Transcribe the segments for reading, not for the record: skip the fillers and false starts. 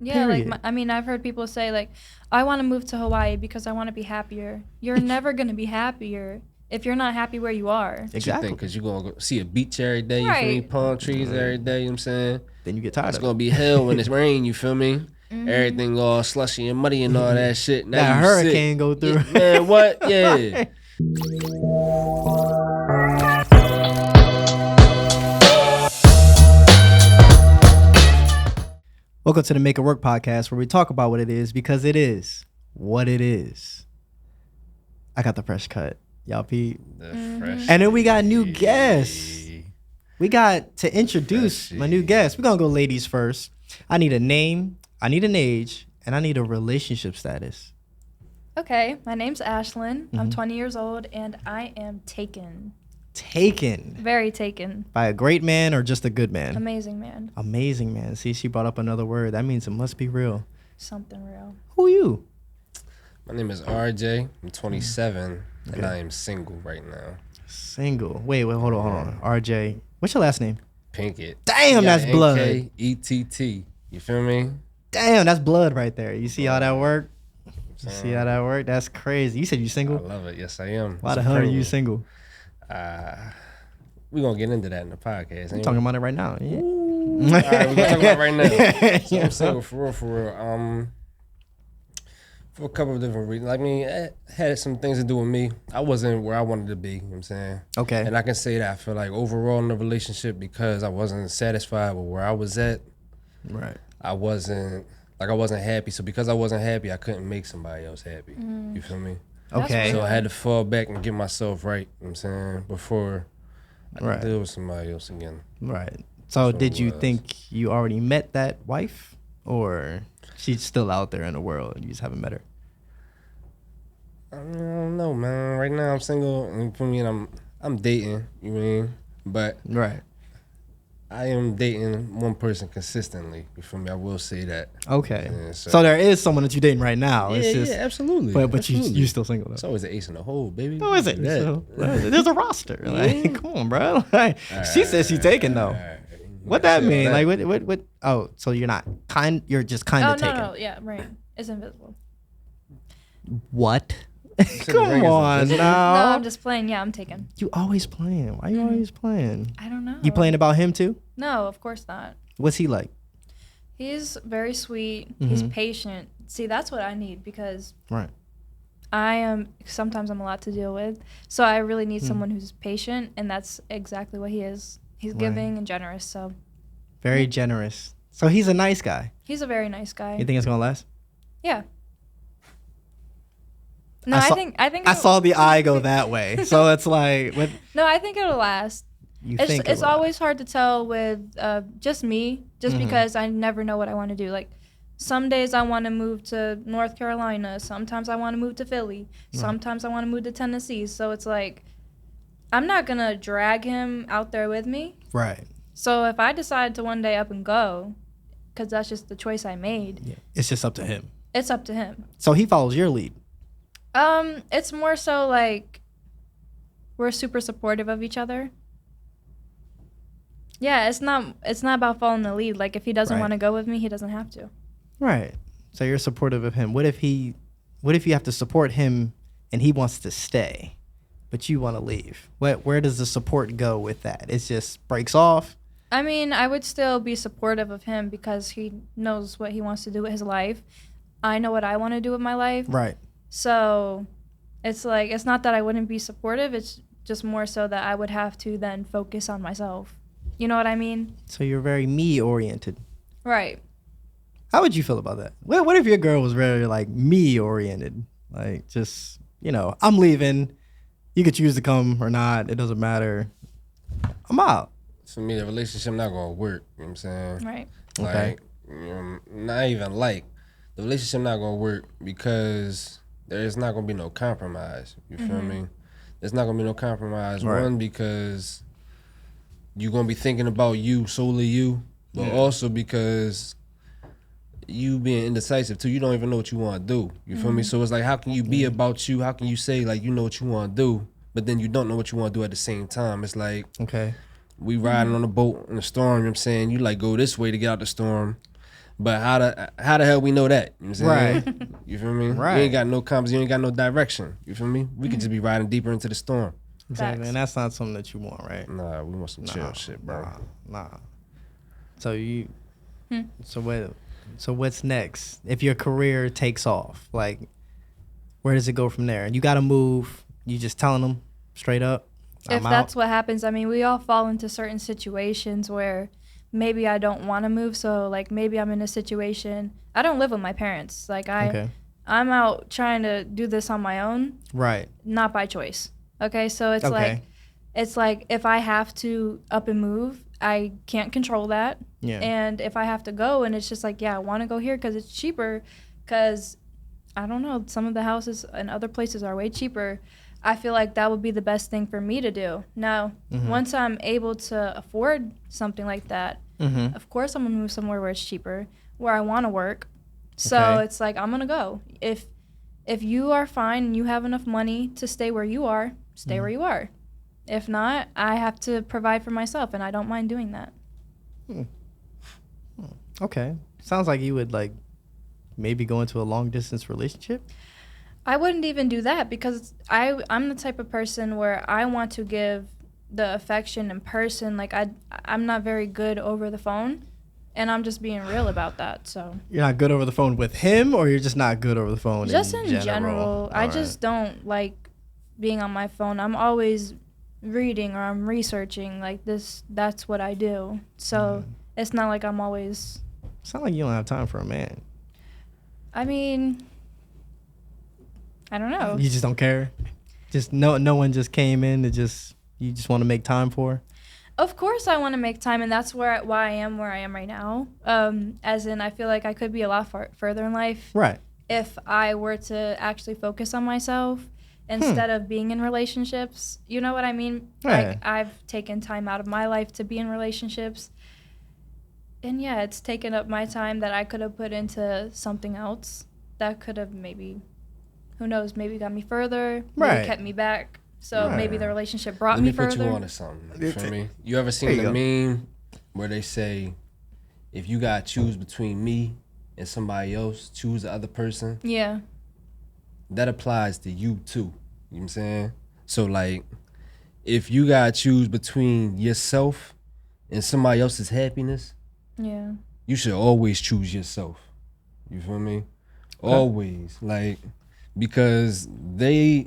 Yeah, Period. like, I've heard people say, like, I want to move to Hawaii because I want to be happier. You're never going to be happier if you're not happy where you are. What you Exactly. think? Because you're going to go see a beach every day, you feel me? Right. Palm trees every day, you know what I'm saying? Then you get tired It's of going to it. be hell when it's rain, you feel me? Mm-hmm. Everything all slushy and muddy and all that shit. Now That you hurricane sick. go through. Yeah, man, what? Yeah. Welcome to the Make It Work podcast, where we talk about what it is because it is what it is. I got the fresh cut, y'all, Pete. And then we got new guests. We got to introduce my new guests. We're going to go ladies first. I need a name, I need an age, and I need a relationship status. Okay, my name's Ashlyn. I'm 20 years old, and I am taken. Taken. Very taken. By a great man or just a good man? Amazing man. Amazing man. See, she brought up another word. That means it must be real. Something real. Who are you? My name is RJ. I'm 27, and I am single right now. Single. Wait, hold on. RJ. What's your last name? Pinkett. Damn, that's blood. N-K-E-T-T. You feel me? Damn, that's blood right there. You see how that work? You see how that work? That's crazy. You said you I single? love it. Yes, I am. Why the hell are you single? We're going to get into that in the podcast. I'm talking about it right now. Yeah. All right, we're going to talk about it right now. So I'm single for real. For a couple of different reasons. I mean, it had some things to do with me. I wasn't where I wanted to be, you know what I'm saying? Okay. And I can say that I feel like overall in the relationship, because I wasn't satisfied with where I was at, Right. I wasn't happy. So because I wasn't happy, I couldn't make somebody else happy. You feel me? Okay. So I had to fall back and get myself right, you know what I'm saying, before I could deal with somebody else again. Right. So did you was. think you already met that wife, or she's still out there in the world and you just haven't met her? I don't know, man. Right now I'm single, and for me, I'm dating. You mean? But Right. I am dating one person consistently. You feel me? I will say that. Okay. Yeah, so there is someone that you're dating right now. It's just, absolutely. But absolutely. you still single though. It's always an ace in the hole, baby. Who is it? Yeah. So, there's a roster. Like, come on, bro. Like, she says she's taking though. What that mean? Like, what? Oh, so you're not kind. You're just kind of taking. No, yeah, right. It's invisible. What? the Come ring is on invisible? now. No, I'm just playing. Yeah, I'm taken. You always playing. Why you always playing? I don't know. You playing about him too? No, of course not. What's he like? He's very sweet. He's patient. See, that's what I need because Right. sometimes I'm a lot to deal with. So I really need someone who's patient, and that's exactly what he is. He's giving and generous, so. Very generous. So he's a nice guy. He's a very nice guy. You think it's gonna last? Yeah. No, I I think I saw the eye go that way. So it's like, what No, I think it'll last. think? It's always hard to tell with just me, because I never know what I want to do. Like, some days I want to move to North Carolina. Sometimes I want to move to Philly. Sometimes I want to move to Tennessee. So it's like, I'm not going to drag him out there with me. Right. So if I decide to one day up and go, because that's just the choice I made, Yeah. It's just up to him. it's up to him. So he follows your lead. It's more so like we're super supportive of each other. Yeah, it's not about following the lead. Like, if he doesn't want to go with me, he doesn't have to. Right. So you're supportive of him. What if you have to support him and he wants to stay, but you want to leave? Where does the support go with that? It just breaks off? I mean, I would still be supportive of him because he knows what he wants to do with his life. I know what I want to do with my life. Right. So it's like, it's not that I wouldn't be supportive. It's just more so that I would have to then focus on myself. You know what I mean? So you're very me-oriented. Right. How would you feel about that? What if your girl was very, like, me-oriented? Like, just, I'm leaving. You could choose to come or not. It doesn't matter. I'm out. For me, the relationship not going to work. You know what I'm saying? Right. Okay. Like, not even like. The relationship not going to work because there's not going to be no compromise. You feel me? There's not going to be no compromise. Right. One, because you're going to be thinking about you, solely you, but also because you being indecisive too. You don't even know what you want to do. You feel me? So it's like, how can you be about you? How can you say, like, you know what you want to do, but then you don't know what you want to do at the same time? It's like, Okay. we riding on a boat in a storm, you know what I'm saying? You like go this way to get out the storm, But how the hell we know that? You know what I'm saying? Right. You feel me? Right. You ain't got no compass. You ain't got no direction. You feel me? We could just be riding deeper into the storm. Exactly. Facts. And that's not something that you want, right? Nah, we want some chill shit, bro. Nah. So so what's next? If your career takes off, like, where does it go from there? You got to move. You just telling them straight up? If that's what happens, I mean, we all fall into certain situations where maybe I don't want to move. So, like, maybe I'm in a situation. I don't live with my parents. Like, I'm out trying to do this on my own. Right. Not by choice. Okay, so it's like if I have to up and move, I can't control that. Yeah. And if I have to go and it's just like, yeah, I want to go here because it's cheaper, because I don't know, some of the houses in other places are way cheaper. I feel like that would be the best thing for me to do. Now, once I'm able to afford something like that, of course I'm going to move somewhere where it's cheaper, where I want to work. So it's like, I'm going to go. If you are fine and you have enough money to stay where you are, stay where you are. If not, I have to provide for myself, and I don't mind doing that. Okay. Sounds like you would, like, maybe go into a long-distance relationship? I wouldn't even do that because I'm the type of person where I want to give the affection in person. Like, I'm not very good over the phone, and I'm just being real about that. So you're not good over the phone with him, or you're just not good over the phone just in general. I just don't like being on my phone. I'm always reading or I'm researching. Like, that's what I do. So it's not like I'm always... Sound like you don't have time for a man. I mean, I don't know. You just don't care? Just no one just came in to you just want to make time for? Of course I want to make time, and that's why I am where I am right now. As in, I feel like I could be a lot further in life. Right. If I were to actually focus on myself instead of being in relationships. You know what I mean? Right. Like, I've taken time out of my life to be in relationships. And yeah, it's taken up my time that I could have put into something else that could have maybe, who knows, maybe got me further, maybe kept me back. So maybe the relationship brought me further. Let me put you on to something. You feel me? You ever seen the meme where they say, if you got to choose between me and somebody else, choose the other person? Yeah. That applies to you too. You know what I'm saying? So, like, if you got to choose between yourself and somebody else's happiness, yeah, you should always choose yourself. You feel me? Always. Like, because their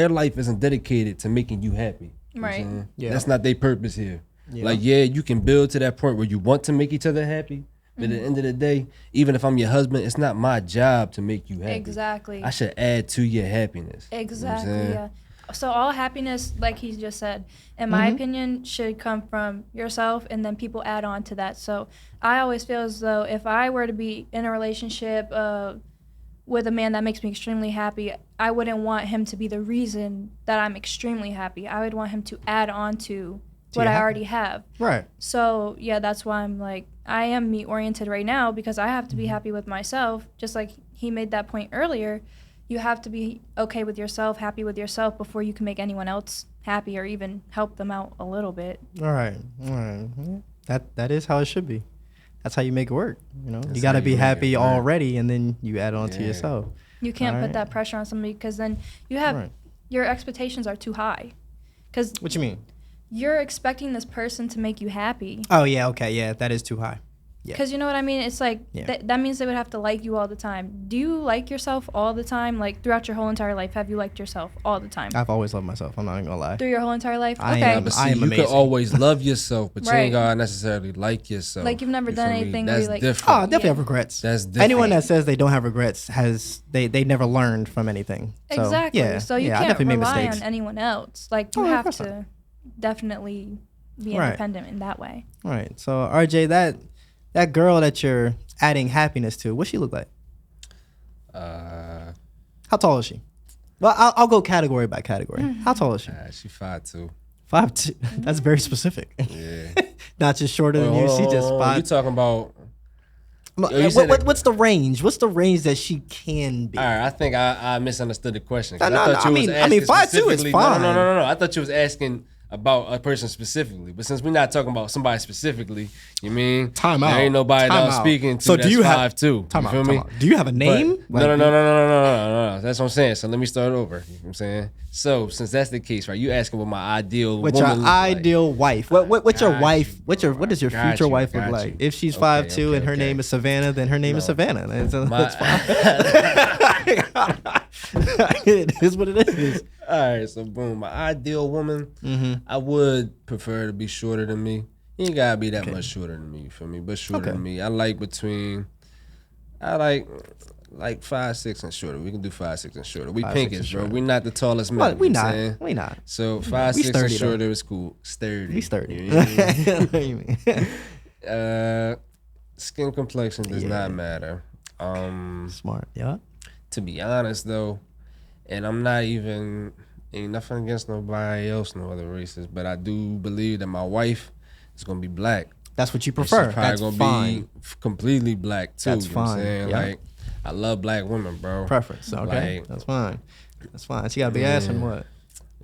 life isn't dedicated to making you happy. Right. Yeah. That's not their purpose here. Yeah. Like, yeah, you can build to that point where you want to make each other happy, but at the end of the day, even if I'm your husband, it's not my job to make you happy. Exactly. I should add to your happiness. Exactly, yeah. So all happiness, like he just said, in my opinion, should come from yourself, and then people add on to that. So I always feel as though if I were to be in a relationship with a man that makes me extremely happy, I wouldn't want him to be the reason that I'm extremely happy. I would want him to add on to what I already have. Right. So, yeah, that's why I'm like, I am me-oriented right now because I have to be happy with myself. Just like he made that point earlier, you have to be okay with yourself, happy with yourself before you can make anyone else happy or even help them out a little bit. All right. That is how it should be. That's how you make it work. You know, That's you got to be happy right. already, and then you add on to yourself. You can't put that pressure on somebody because then you have your expectations are too high. Cause what you mean? You're expecting this person to make you happy. Oh yeah, okay, yeah, that is too high. Yeah. Because you know what I mean? It's like, that means they would have to like you all the time. Do you like yourself all the time? Like, throughout your whole entire life, have you liked yourself all the time? I've always loved myself. I'm not even going to lie. Through your whole entire life? I okay. am, but see, I am you amazing. could always love yourself, but you ain't got to necessarily like yourself. Like, you've never done anything where That's you're like... different. Oh, I definitely have regrets. That's different. Anyone that says they don't have regrets they never learned from anything. So, exactly. Yeah, so you I can't definitely made rely mistakes. on anyone else. Like, you have to definitely be independent in that way. Right. So, RJ, that girl that you're adding happiness to, what she look like? How tall is she? Well, I'll go category by category. How tall is she? She 5'2". 5'2". That's very specific. Yeah. Not just shorter than you. She just 5'2". You talking about? What's the range? What's the range that she can be? All right, I think I misunderstood the question. No, I mean 5'2" is fine. No. I thought you was asking about a person specifically. But since we're not talking about somebody specifically, you mean Time out. there ain't nobody that I'm speaking to. So that's do you 5'2". Time you out. feel me? Do you have a name? No. That's what I'm saying. So let me start over. You know what I'm saying? So since that's the case, right? You asking what my ideal what's woman your look ideal like. wife? What's your wife? What does your future wife look got like? you. If she's 5'2" and her name is Savannah, then her name is Savannah. That's fine. It is what it is. All right, so boom, my ideal woman, I would prefer to be shorter than me. You ain't gotta be that much shorter than me, you feel me? But shorter than me. I like 5'6" and shorter. We can do 5'6" and shorter. We pinkish, bro. We not the tallest men. Well, we not. So 5'6" and shorter is cool. Sturdy. We sturdy. You know what I mean? Skin complexion does not matter. Smart, yeah. To be honest though, and I'm not even ain't nothing against nobody else, no other races, but I do believe that my wife is gonna be black. That's what you prefer. She's probably That's gonna fine. be completely black too. That's you know what I'm fine. saying? Yeah. Like I love black women, bro. Preference. Okay. Like, that's fine. That's fine. She got a big ass and what?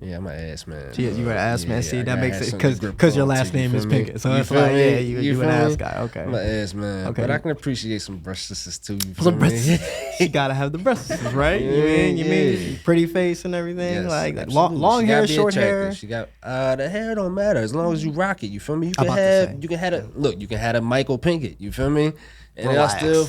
Yeah, I'm an ass man. You got an ass man. See, I that makes it got because your last name is Pinkett. So it's like, yeah, you an ass guy. Okay. I'm an ass man. Okay. But I can appreciate some breastises too. You feel me? She gotta have the breasts, right? You mean pretty face and everything, Yes, like absolutely. long She hair, gotta be short attractive. hair. She got the hair don't matter as long as you rock it. You feel me? You I'm can about to have say. you can have a look. You can have a Michael Pinkett. You feel me? And Relax. I still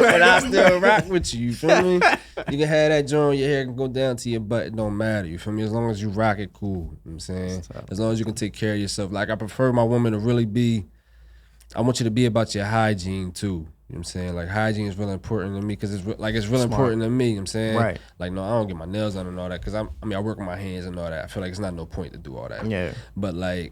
and I still rock with you. You feel me? You can have that joint. Your hair can go down to your butt. It don't matter. You feel me? As long as you rock it, cool. You know what I'm saying? As long as you can take care of yourself. Like I prefer my woman to really be. I want you to be about your hygiene too. You know what I'm saying? Like hygiene is really important to me because it's really important to me. You know what I'm saying? Right. Like no, I don't get my nails done and all that because I work with my hands and all that. I feel like it's not no point to do all that. Yeah. But like,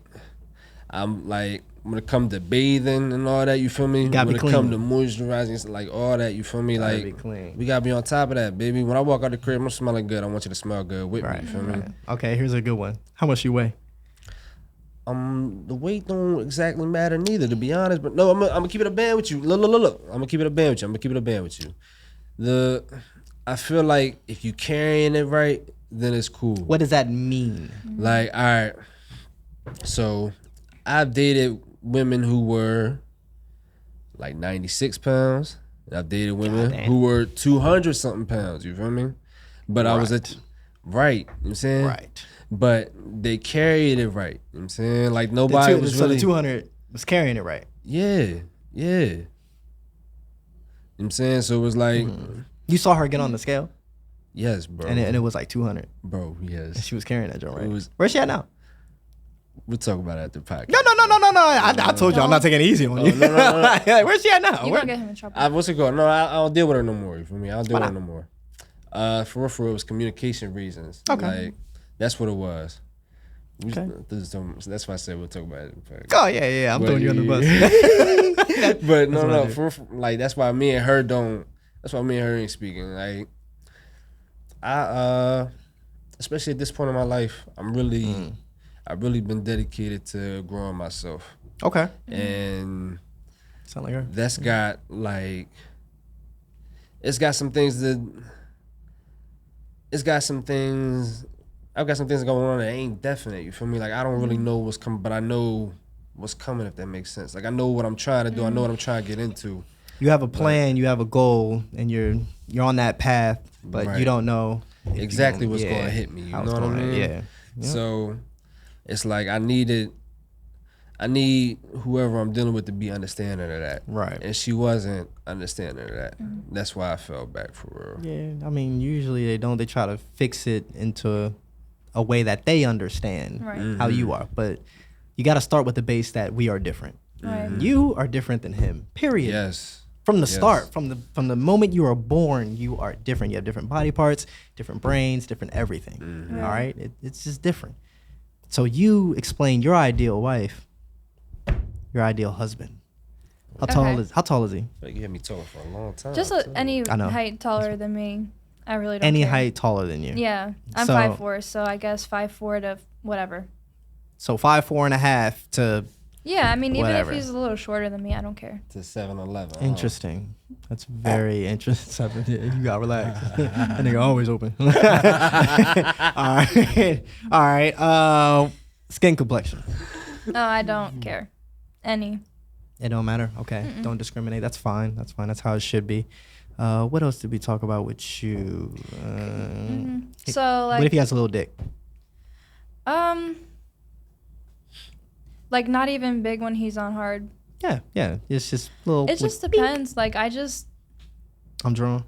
I'm like when it comes to bathing and all that, you feel me? Gotta when be it clean. comes to moisturizing, like all that, you feel me? Gotta Like be clean. we gotta be on top of that, baby. When I walk out the crib, I'm smelling good. I want you to smell good with Right. me. You feel me? Okay, here's a good one. How much you weigh? The weight don't exactly matter neither, to be honest. But no, I'm gonna keep it a band with you. Look. I'm gonna keep it a band with you. I feel like if you carrying it right, then it's cool. What does that mean? Like, all right. So I've dated women who were like 96 pounds. I've dated women who were 200 something pounds. You feel me? But I was right. You know what I'm saying? Right. But they carried it right. You know what I'm saying? Like nobody was really. So the 200 was carrying it right. Yeah. You know what I'm saying? So it was like. You saw her get on the scale? Yes, bro. And it was like 200. Bro, yes. And she was carrying that joint, right? Where's she at now? We'll talk about it after the podcast. No. I told you I'm not taking it easy on you. No. Where's she at now? You gonna get him in trouble. What's it called? No, I don't deal with her no more. You feel me? I don't deal with her no more. For real, it was communication reasons. Okay. Like, that's what it was. Okay. That's why I said we'll talk about it. Oh, yeah. I'm throwing you on the bus. But no. Like, that's why me and her ain't speaking. Like, especially at this point in my life, I've really been dedicated to growing myself. Okay. And sound like her. That's got like, it's got some things I've got some things going on that ain't definite. You feel me? Like I don't really know what's coming, but I know what's coming. If that makes sense. Like I know what I'm trying to do. I know what I'm trying to get into. You have a plan. You have a goal, and you're on that path, but you don't know exactly what's going to hit me. You know what I mean? Yeah. So it's like I need whoever I'm dealing with to be understanding of that. Right. And she wasn't understanding of that. That's why I fell back for real. Yeah. I mean, usually they don't. They try to fix it into a way that they understand how you are. But you got to start with the base that we are different. Right. You are different than him. Period. Yes. From the start, from the moment you are born, you are different. You have different body parts, different brains, different everything. All right? It's just different. So you explain your ideal wife, your ideal husband. How tall is he? Like you had me talking for a long time. Just any height taller than me. I really don't Any care. height taller than you. Yeah. I'm 5'4", so I guess 5'4" to whatever. So 5'4.5" to yeah, I mean, whatever. Even if he's a little shorter than me, I don't care. To 7'11". Interesting. That's very interesting. You got relaxed. That nigga always open. All right. Skin complexion. No, I don't care. Any. It don't matter. Okay. Don't discriminate. That's fine. That's fine. That's how it should be. What else did we talk about with you? So like, what if he has a little dick? Like not even big when he's on hard. Yeah. It's just little. It just depends. Like I'm drawn.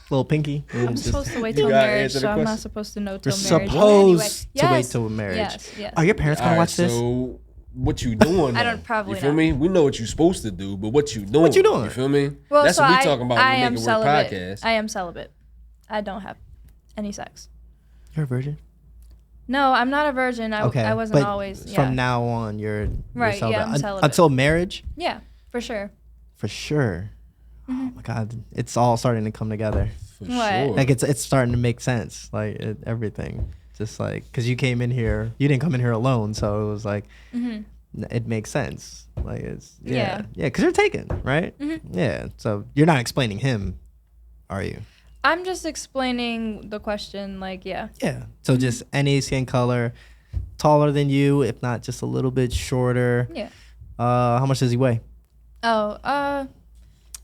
Little pinky. I'm supposed to wait till marriage, so I'm not supposed to know till You're marriage. supposed Anyway, to wait till marriage. Yes. Are your parents gonna watch this? So what you doing? I don't probably. You feel me? We know what you're supposed to do, but what you doing? What you doing? You feel me? Well, that's so what we talking about. I when am we make a celibate. work podcast. I am celibate. I don't have any sex. You're a virgin. No, I'm not a virgin. I wasn't but always. Yeah. From now on, you're Right, celibate. yeah, I'm celibate. Until marriage. Yeah, for sure. For sure. Oh my God, it's all starting to come together. For What? sure. Like it's starting to make sense. Like everything, just like because you came in here, you didn't come in here alone, so it was like it makes sense. Like it's yeah, because you're taken, right? Yeah, so you're not explaining him, are you? I'm just explaining the question. Like, yeah. Yeah. So just any skin color, taller than you, if not just a little bit shorter. Yeah. How much does he weigh? Oh,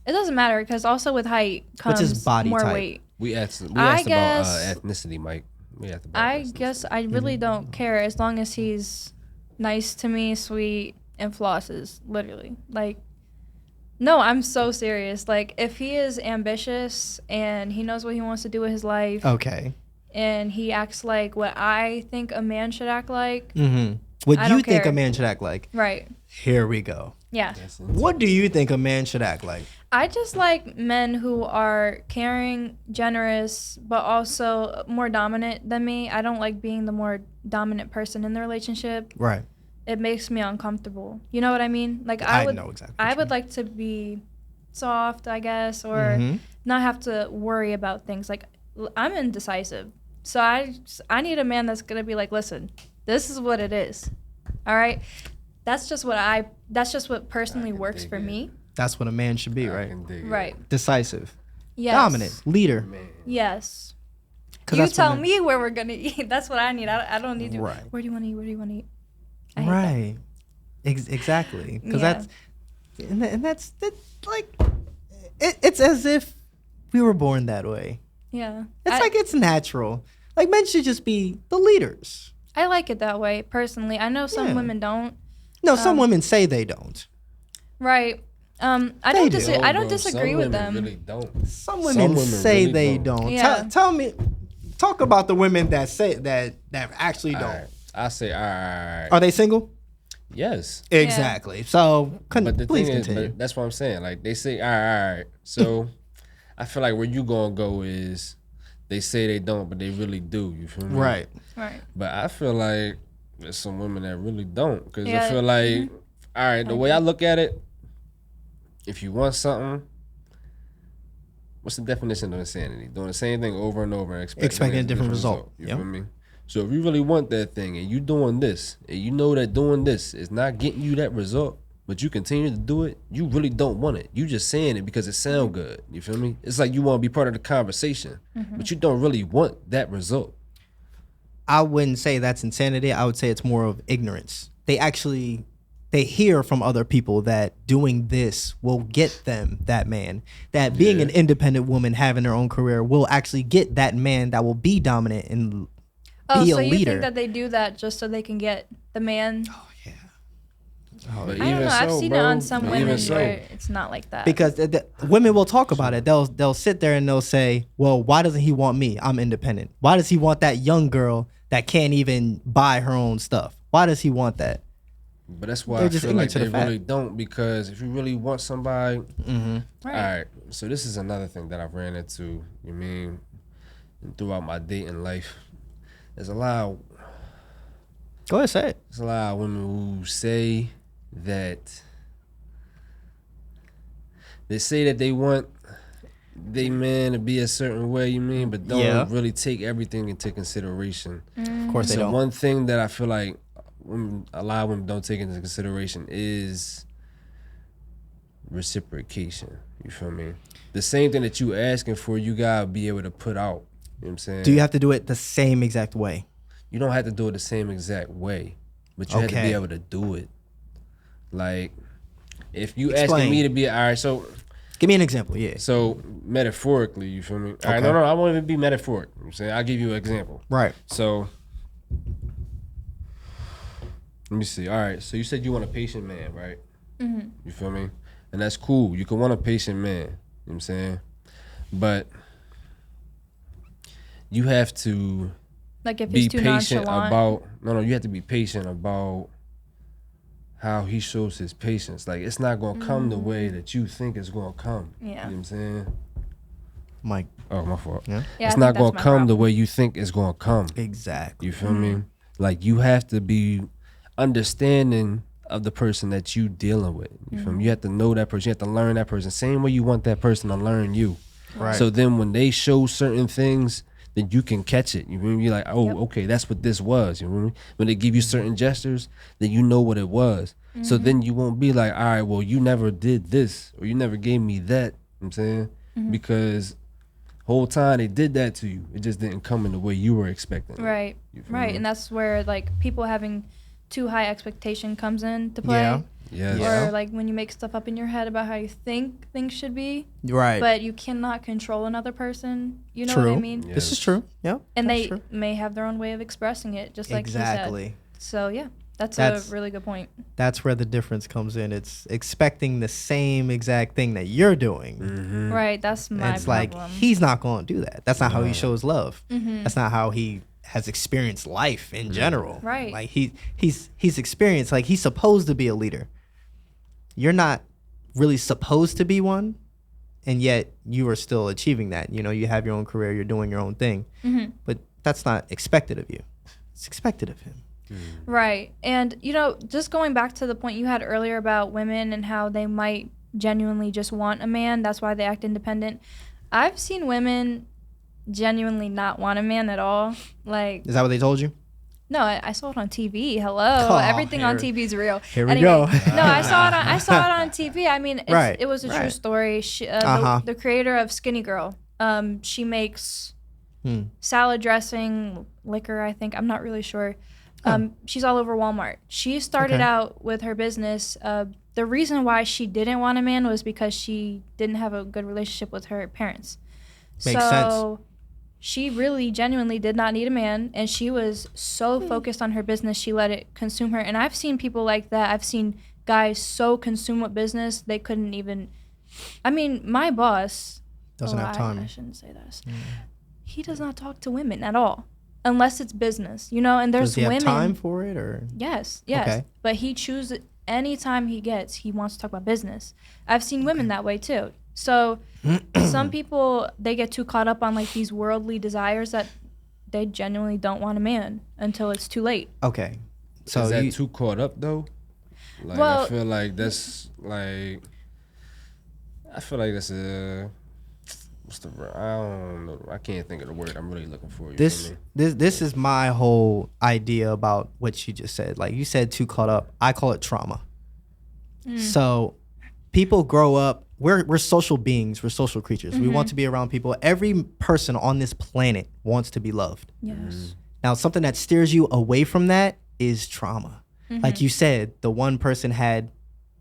it doesn't matter because also with height comes What's his body more type? weight. We asked I about guess- ethnicity, Mike. We asked about I ethnicity. guess I really don't care as long as he's nice to me, sweet, and flosses. Literally, like, no, I'm so serious. Like, if he is ambitious and he knows what he wants to do with his life, Okay. and he acts like what I think a man should act like, What I you don't think care. a man should act like? right? Here we go. Yeah. That's What do you think a man should act like? I just like men who are caring, generous, but also more dominant than me. I don't like being the more dominant person in the relationship. Right. It makes me uncomfortable. You know what I mean? Like I would know exactly. I would like to be soft, I guess, or not have to worry about things. Like I'm indecisive. So I need a man that's going to be like, "Listen, this is what it is." All right? That's just what personally works for me. That's what a man should be, right? Right. Decisive, Yes. dominant, leader. Yes. 'Cause You that's tell what me where we're gonna eat. That's what I need. I don't need to. Right. Where do you want to eat? Where do you want to eat? I hate Right. Exactly. Because Yeah. that's like it's as if we were born that way. that. Yeah. It's like it's natural. Like men should just be the leaders. I like it that way personally. I know some Yeah. women don't. No, some women say they don't. Right. I They don't do. I don't Bro, disagree some with women them. Really don't. Some women say really they don't. don't. Yeah. Tell me, talk about the women that say that actually don't. All right. I say, all right. Are they single? Yes. Exactly. So, But the please thing is, continue. but that's what I'm saying. Like they say, all right. So I feel like where you gonna go is they say they don't, but they really do. You feel me? Right. Right. But I feel like there's some women that really don't, because Yeah. I feel like, all right, the way I look at it, if you want something, what's the definition of insanity? Doing the same thing over and over and expecting a different result. You Yep. feel me? So if you really want that thing and you doing this, and you know that doing this is not getting you that result, but you continue to do it, you really don't want it. You just saying it because it sound good. You feel me? It's like you want to be part of the conversation, but you don't really want that result. I wouldn't say that's insanity. I would say it's more of ignorance. They hear from other people that doing this will get them that man. That being an independent woman having her own career will actually get that man that will be dominant and Oh, be so a you leader. think that they do that just so they can get the man? But I don't know. I've seen it on some but women even so, where it's not like that. Because the women will talk about it. They'll sit there and they'll say, "Well, why doesn't he want me? I'm independent. Why does he want that young girl that can't even buy her own stuff? Why does he want that?" But that's why They're I just feel like ignorant to they the fact. really don't, because if you really want somebody, Right. all right. So this is another thing that I've ran into. You mean throughout my dating life, there's a lot of Go ahead, say it. there's a lot of women who say that they want they man to be a certain way. You mean, but don't really take everything into consideration. Of course they So don't. one thing that I feel like a lot of women don't take into consideration is reciprocation. You feel me? The same thing that you asking for, you gotta be able to put out. You know what I'm saying? Do you have to do it the same exact way? you don't have to do it the same exact way, but you have to be able to do it. Like, if you asking me to be, all right, so. Give me an example, yeah. So, metaphorically, you feel me? All right, no, I won't even be metaphoric. I'm saying, I'll give you an example. Right. So, let me see. All right, so you said you want a patient man, right? Mm-hmm. You feel me? And that's cool. You can want a patient man. You know what I'm saying? But you have to like if be he's too patient nonchalant. about. No, you have to be patient about how he shows his patience. Like, it's not gonna come the way that you think it's gonna come. Yeah. You know what I'm saying? Mike. Oh, my fault. Yeah. It's not gonna come the way you think it's gonna come. Exactly. You feel me? Like, you have to be understanding of the person that you dealing with. You feel me? You have to know that person. You have to learn that person. Same way you want that person to learn you. Right. So then when they show certain things, then you can catch it. You feel me? You're like, oh, okay, that's what this was. You feel me? When they give you certain gestures, then you know what it was. So then you won't be like, all right, well, you never did this or you never gave me that. You know what I'm saying? Because whole time they did that to you. It just didn't come in the way you were expecting. Right. Right. Me? And that's where like people having too high expectation comes into play. Yeah. Yes. Or like when you make stuff up in your head about how you think things should be. Right. But you cannot control another person. You know True. what I mean? Yes. This is true. Yeah. And that's they true. may have their own way of expressing it, just like Exactly. you said. So yeah, that's a really good point. That's where the difference comes in. It's expecting the same exact thing that you're doing. Mm-hmm. Right. That's my It's problem. like he's not going to do that. That's not how he shows love. That's not how he has experienced life in general. Right. Like he's experienced, like he's supposed to be a leader. You're not really supposed to be one, and yet you are still achieving that. You know, you have your own career, you're doing your own thing, but that's not expected of you. It's expected of him. Right. And, you know, just going back to the point you had earlier about women and how they might genuinely just want a man, that's why they act independent. I've seen women genuinely not want a man at all. Like, Is that what they told you? no, I saw it on TV. Hello. Oh, Everything on TV is real. Here we Anyway, go. No, I saw it on TV. I mean, Right, it was a true right. story. The creator of Skinny Girl, she makes salad dressing, liquor, I think. I'm not really sure. She's all over Walmart. She started out with her business. The reason why she didn't want a man was because she didn't have a good relationship with her parents. Makes sense. She really genuinely did not need a man, and she was so focused on her business, she let it consume her. And I've seen people like that. I've seen guys so consumed with business, they couldn't even... I mean, my boss... Doesn't have time. I shouldn't say this. He does not talk to women at all, unless it's business, you know? And there's Does he have women... time for it, or...? Yes. Okay. But he chooses... Any time he gets, he wants to talk about business. I've seen women that way, too. So some people, they get too caught up on like these worldly desires that they genuinely don't want a man until it's too late. Okay. So is that too caught up though? Like, well, I feel like that's like, a, what's the word? I don't know. I can't think of the word I'm really looking for. This is my whole idea about what you just said. Like you said, too caught up. I call it trauma. So people grow up. We're social beings. We're social creatures. We want to be around people. Every person on this planet wants to be loved. Yes. Now, something that steers you away from that is trauma. Like you said, the one person had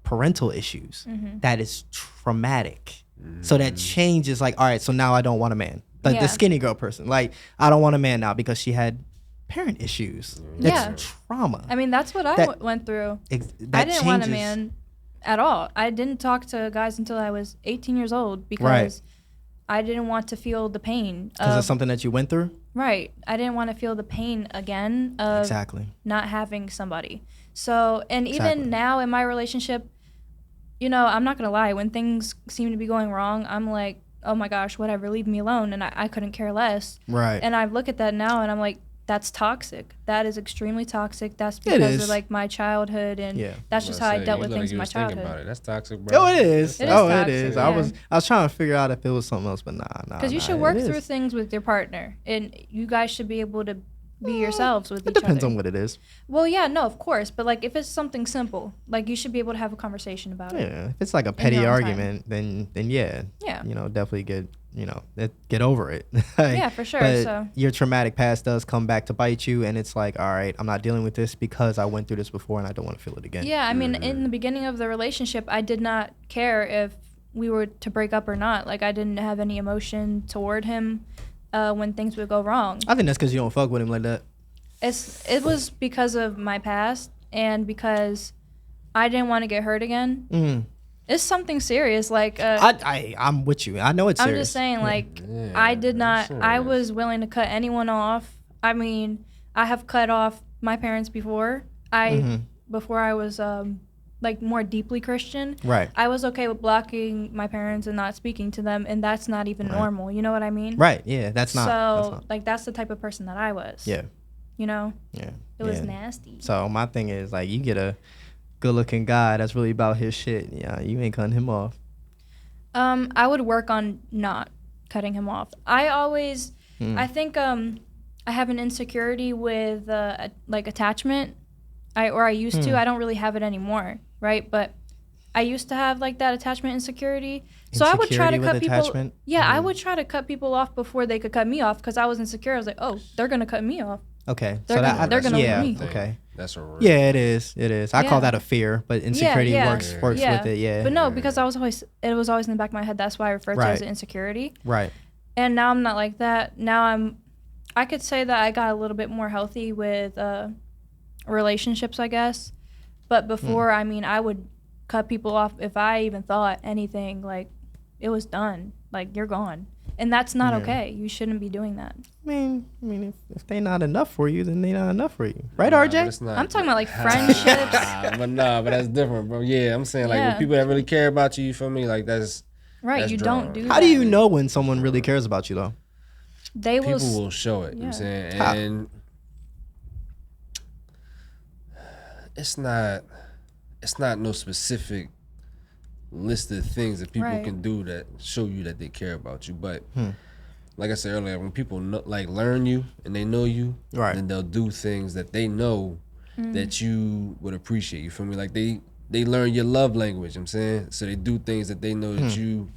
parental issues. That is traumatic. So that change is like, all right, so now I don't want a man. Like the skinny girl person. Like, I don't want a man now because she had parent issues. That's trauma. I mean, that's what I went through. I didn't want a man at all. I didn't talk to guys until I was 18 years old because I didn't want to feel the pain. Because of something that you went through? Right. I didn't want to feel the pain again of not having somebody. So, and even now in my relationship, you know, I'm not going to lie. When things seem to be going wrong, I'm like, oh my gosh, whatever, leave me alone. And I couldn't care less. Right. And I look at that now and I'm like, that's toxic. That is extremely toxic. That's because of like my childhood, and that's just how I dealt with things in my childhood. About it. That's toxic, bro. Oh, it is. It is. Yeah. I was trying to figure out if it was something else, but nah. Because you should work through things with your partner, and you guys should be able to be yourselves with each other. It depends on what it is. Well, yeah, no, of course, but like if it's something simple, like you should be able to have a conversation about it. Yeah, if it's like a petty argument, then yeah, you know, definitely get get over it. Yeah, for sure. But So your traumatic past does come back to bite you, and it's like, all right, I'm not dealing with this because I went through this before, and I don't want to feel it again. yeah, I mean, in the beginning of the relationship, I did not care if we were to break up or not. Like, I didn't have any emotion toward him when things would go wrong. I think that's because you don't fuck with him like that. It was because of my past and because I didn't want to get hurt again. Mm. It's something serious. Like, I'm with you. I know it's I'm serious. just saying, like, I did not. I was willing to cut anyone off. I mean, I have cut off my parents before. Before I was like more deeply Christian. Right. I was okay with blocking my parents and not speaking to them, and that's not even normal. You know what I mean? Right. Yeah. That's not. So like that's the type of person that I was. Yeah. You know. Yeah. It was nasty. So my thing is like, you get a good-looking guy that's really about his shit. Yeah, you ain't cutting him off. I would work on not cutting him off. I always, I think I have an insecurity with like attachment. I used to. I don't really have it anymore, right? But I used to have like that attachment insecurity. So I would try to cut people. Attachment? Yeah, I would try to cut people off before they could cut me off because I was insecure. I was like, oh, they're gonna cut me off. Okay, They're gonna yeah, me. okay. That's a real Yeah, it is. It is. I call that a fear, but insecurity works with it. Yeah. But no, because it was always in the back of my head. That's why I refer to it as an insecurity. Right. And now I'm not like that. Now I could say that I got a little bit more healthy with relationships, I guess. But before, I mean, I would cut people off if I even thought anything like it was done. Like, you're gone. And that's not okay. You shouldn't be doing that. I mean, if they not enough for you, then they not enough for you, right, RJ? I'm talking about like friendships. but that's different, bro. Yeah, I'm saying like with people that really care about you, you feel me? Like that's right. That's you drawn. don't do that. How do you know when someone really cares about you, though? People will show it. You know what I'm saying? And it's not no specific list of things that people can do that show you that they care about you, but like I said earlier, when people learn you and they know you, then they'll do things that they know that you would appreciate. You feel me? Like they learn your love language. You know what I'm saying, so they do things that they know that you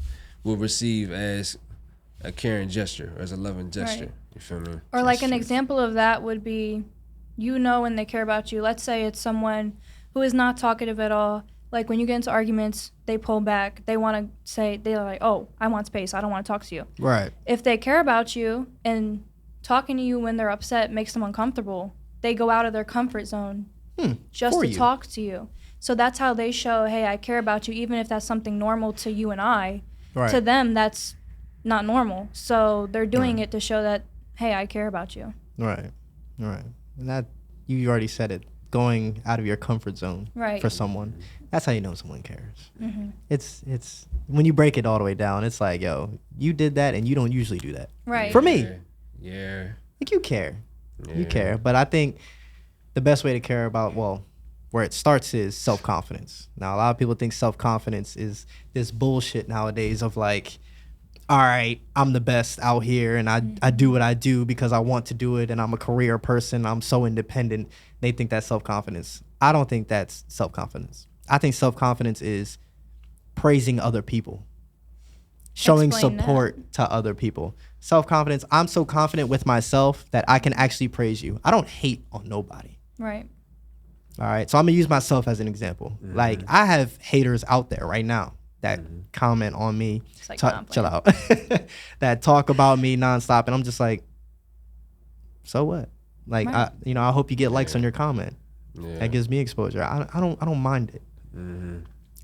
will receive as a caring gesture or as a loving gesture. You feel me? Or like an example of that would be, when they care about you. Let's say it's someone who is not talkative at all. Like, when you get into arguments, they pull back. They want to say, they're like, oh, I want space. I don't want to talk to you. Right. If they care about you and talking to you when they're upset makes them uncomfortable, they go out of their comfort zone just to talk to you. So that's how they show, hey, I care about you, even if that's something normal to you and I. Right. To them, that's not normal. So they're doing it to show that, hey, I care about you. Right. Right. And that, you already said it. Going out of your comfort zone for someone, that's how you know someone cares. It's when you break it all the way down, it's like, yo, you did that and you don't usually do that. Right. For me. Yeah. Like, you care. You care. But I think the best way to care about, where it starts is self-confidence. Now, a lot of people think self-confidence is this bullshit nowadays of like, all right, I'm the best out here and I do what I do because I want to do it and I'm a career person. I'm so independent. They think that's self-confidence. I don't think that's self-confidence. I think self-confidence is praising other people, showing support to other people. Self-confidence, I'm so confident with myself that I can actually praise you. I don't hate on nobody. Right. All right, so I'm going to use myself as an example. Like, I have haters out there right now that comment on me, chill out, that talk about me nonstop, and I'm just like, so what? Like, I hope you get likes on your comment. That gives me exposure. I don't mind it.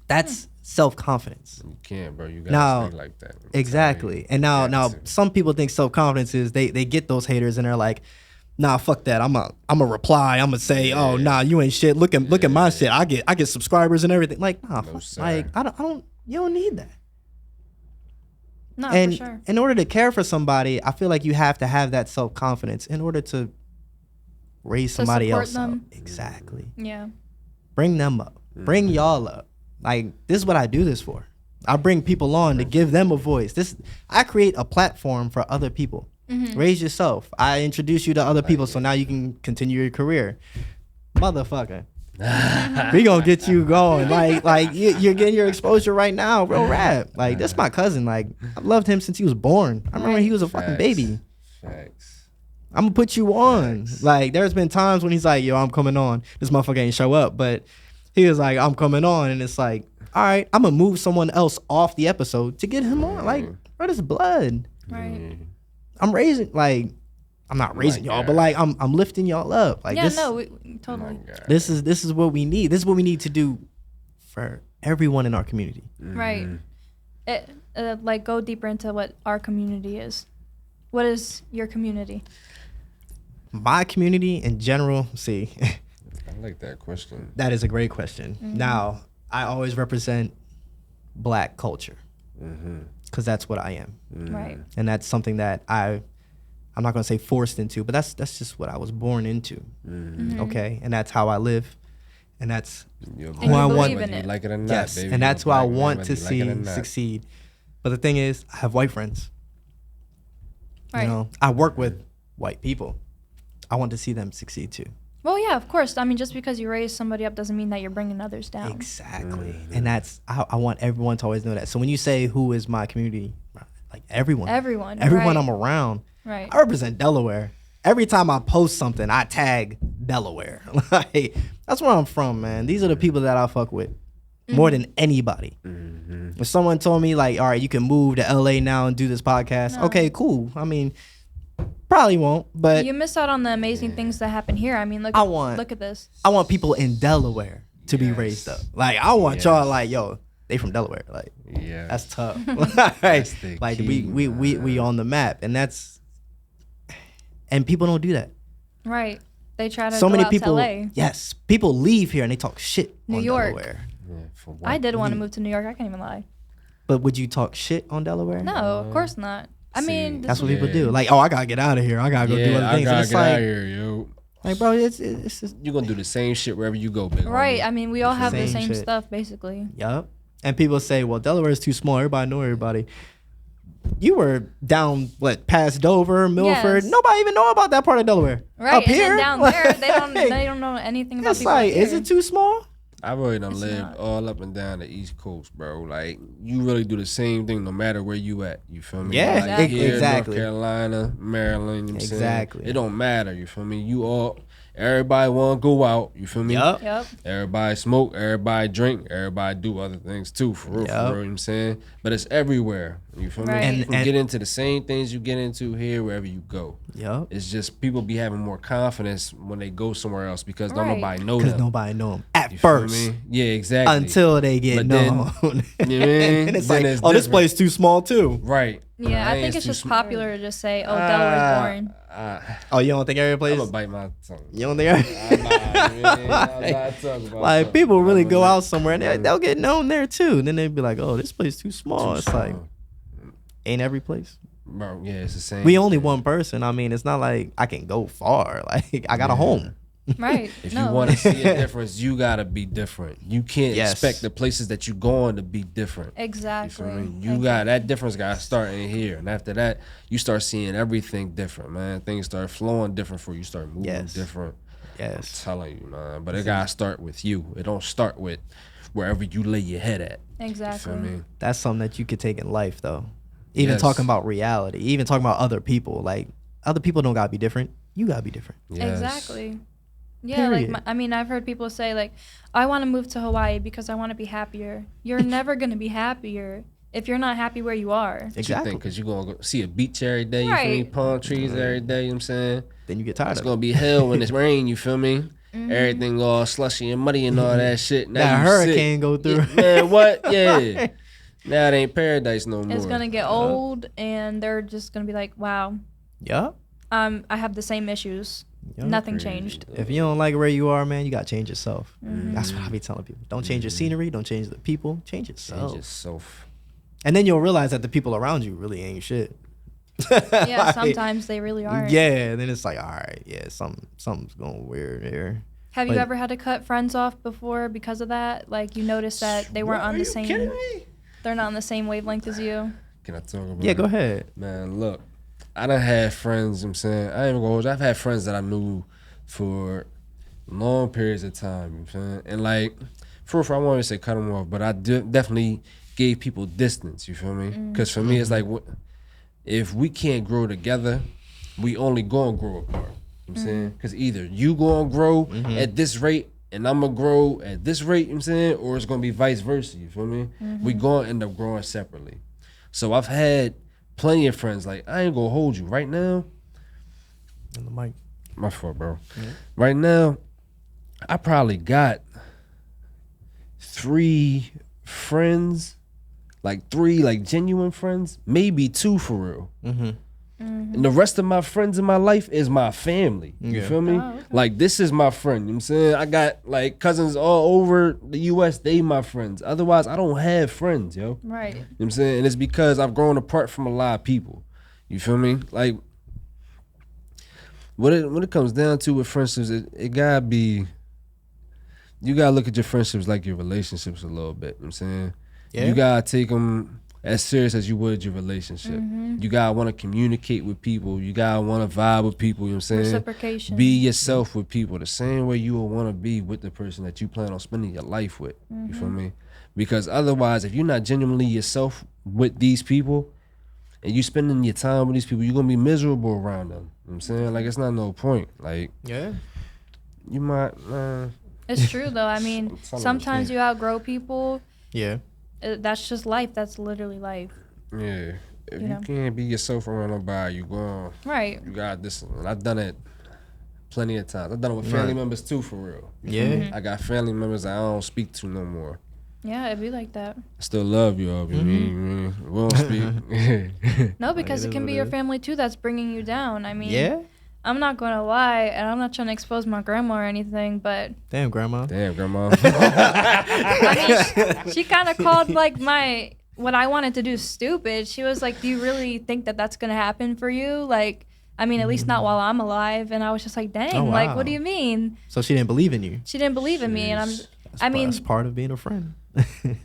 That's self-confidence. You can't, bro. You gotta stay like that. Exactly. And now some people think self-confidence is they get those haters and they're like, nah, fuck that. I'm a reply. I'm gonna say, oh nah, you ain't shit. Look at my shit. I get subscribers and everything. Like, nah, like I don't. You don't need that. No, for sure. In order to care for somebody, I feel like you have to have that self-confidence in order to raise somebody else up. Exactly. Yeah. Bring them up. Bring y'all up. Like, this is what I do this for. I bring people on to give them a voice. I create a platform for other people. Raise yourself. I introduce you to other people so now you can continue your career. Motherfucker. We gonna get you going. Like you're getting your exposure right now. Real rap. Like this my cousin. Like I've loved him since he was born. I remember he was a fucking baby. Facts. I'm gonna put you on. Like there's been times when he's like, yo, I'm coming on. This motherfucker ain't show up, but he was like, I'm coming on, and it's like, all right, I'm gonna move someone else off the episode to get him on. Like, bro, this is blood. Right. I'm raising, like, I'm not raising y'all, but like I'm lifting y'all up. Like Yeah, this, no, totally. this is what we need. This is what we need to do for everyone in our community. Right. It, like go deeper into what our community is. What is your community? My community in general, see. I like that question. That is a great question. Now, I always represent Black culture because that's what I am. Right. And that's something that I'm not going to say forced into, but that's just what I was born into. Okay? And that's how I live. And that's who I want. in it. Like it or not, Yes. baby, And that's who I black man, want whether to you like see it or not. succeed. But the thing is, I have white friends. Right. You know, I work with white people. I want to see them succeed too. Well, yeah, of course. I mean, just because you raise somebody up doesn't mean that you're bringing others down. Exactly. And that's, I want everyone to always know that. So when you say who is my community, like everyone Right. I'm around, Right. I represent Delaware. Every time I post something, I tag Delaware. Like, that's where I'm from, man. These are the people that I fuck with more than anybody. If someone told me like, all right, you can move to LA now and do this podcast. No. Okay, cool. I mean, probably won't, but You miss out on the amazing things that happen here. I mean, look at this. I want people in Delaware to be raised up. Like, I want y'all like, yo, they from Delaware. Like, Yeah. that's tough. That's the Like key, we on the map, and that's, and people don't do that. Right. They try to So go many out people, to LA. yes, people leave here and they talk shit New on York. Delaware. Yeah, for what? I did want to move to New York. I can't even lie. But would you talk shit on Delaware? No, of course not. I See, mean, That's what Yeah. people do. Like, oh, I gotta get out of here. I gotta go do other I things. And gotta it's get out like, of here, yo. like, bro, it's just, You're gonna do the same shit wherever you go, big right. homie. I mean, we all have the Same same shit. stuff, basically. yup. And people say, well, Delaware is too small. Everybody know everybody. You were down, past Dover, Milford. Yes. Nobody even know about that part of Delaware. Right. Up And here, then down there, they like, don't know anything about It's people like, up is here. it too small? I really done It's lived not. all up and down the East Coast, bro. Like, you really do the same thing no matter where you at. You feel me? Yeah, like, here, exactly. North Carolina, Maryland, you know what I'm saying? Exactly. It don't matter, you feel me? Everybody want to go out, you feel me? Yup. Yep. Everybody smoke, everybody drink, everybody do other things too, for real, Yup. you know what I'm saying? But it's everywhere, you feel Right. me? And- You can get into the same things you get into here wherever you go. Yup. It's just people be having more confidence when they go somewhere else because don't Right. nobody know Because them. nobody know them at You feel first. me? Yeah, exactly. Until they get But then- known. You know what I mean? And it's Then like, it's oh, this different. place too small too. Right. Yeah, I think it's just popular to just say, "Oh, Delaware's boring." Oh, you don't think every I'm place? gonna bite my tongue. You don't think every... I'm not talking about Like, something. people really I'm go not- out somewhere and they'll get known there too. And then they'd be like, oh, this place too small. Too It's like, small. ain't every place. Bro, yeah, it's the same. We only one person. I mean, it's not like I can go far. Like, I got a home. Right. If no. you want to see a difference, you gotta be different. You can't Yes. expect the places that you going to be different. You Exactly. feel me? You got that difference. Got to start in here, and after that, you start seeing everything different, man. Things start flowing different for you. Start moving Yes. different. Yes. I'm telling you, man. But it gotta start with you. It don't start with wherever you lay your head at. Exactly. You feel me? That's something that you could take in life, though. Even Yes. talking about reality, even talking about other people. Like, other people don't got to be different. You got to be different. Yes. Exactly. Yeah, like Period. I mean, I've heard people say like, "I want to move to Hawaii because I want to be happier." You're never gonna be happier if you're not happy where you are. What Exactly. you think? Because you're going to go see a beach every day, you feel me? Right. Palm trees every day, you know what I'm saying? Then you get tired It's of going it. to be hell when it's rain, you feel me? Mm-hmm. Everything all slushy and muddy and all that shit. Now That you hurricane sick. go through. Yeah, man, what? Yeah. Now it ain't paradise no more. It's gonna get old, and they're just gonna be like, "Wow, Yup. I have the same issues. Yup. Nothing changed." If you don't like where you are, man, you got to change yourself. Mm-hmm. That's what I be telling people. Don't change your scenery. Don't change the people. Change yourself. Change yourself. And then you'll realize that the people around you really ain't shit. Yeah, Like, sometimes they really aren't. Yeah, and then it's like, all right, yeah, something's going weird here. Have you Like- ever had to cut friends off before because of that? Like you noticed that they weren't What, on are the you same. kidding me? They're not on the same wavelength as you. Can I talk about Yeah, it? go ahead. Man, look, I done had friends, you know what I'm saying? I ain't even gonna hold you. I've had friends that I knew for long periods of time. You feel me? And like, for I won't even say cut them off, but I definitely gave people distance. You feel me? Because for me, it's like, if we can't grow together, we only gonna grow apart. You know what I'm saying? Because either you gonna grow at this rate and I'm gonna grow at this rate, you know what I'm saying? Or it's gonna be vice versa, you feel me? We gonna end up growing separately. So I've had plenty of friends, like, I ain't gonna hold you. Right now, in the mic. My fault, bro. Right now, I probably got 3 friends, like 3 like genuine friends, maybe 2 for real. And the rest of my friends in my life is my family. You feel me? Oh, okay. Like, this is my friend. You know what I'm saying? I got like cousins all over the US, they my friends. Otherwise, I don't have friends, yo. Right. You know what I'm saying? And it's because I've grown apart from a lot of people. You feel me? Like, when it comes down to with friendships, it gotta be, you gotta look at your friendships like your relationships a little bit. You know what I'm saying? Yeah. You gotta take them as serious as you would your relationship. You gotta want to communicate with people. You gotta want to vibe with people. You know what I'm saying? Reciprocation. Be yourself with people the same way you would want to be with the person that you plan on spending your life with. You feel me? Because otherwise, if you're not genuinely yourself with these people and you spending your time with these people, you're gonna be miserable around them. You know what I'm saying? Like, it's not no point. Like, Yeah. you might, It's true though. I mean, sometimes you outgrow people. Yeah. That's just life. That's literally life. yeah. If You you know? can't be yourself around nobody, you Right. got this. And I've done it plenty of times. I've done it with family members too, for real. Yeah. I got family members that I don't speak to no more. Yeah, it'd be like that. I still love you all. You mean, we don't speak. No, because it it is can what be it your is. family too that's bringing you down. I mean, Yeah. I'm not going to lie, and I'm not trying to expose my grandma or anything, but Damn, grandma. Damn, grandma. I mean, she kind of called like what I wanted to do stupid. She was like, "Do you really think that that's gonna happen for you?" Like, I mean, at least not while I'm alive. And I was just like, "Dang, Oh, like, wow. what do you mean?" So she didn't believe in you. She didn't believe in me, and I mean, That's part of being a friend.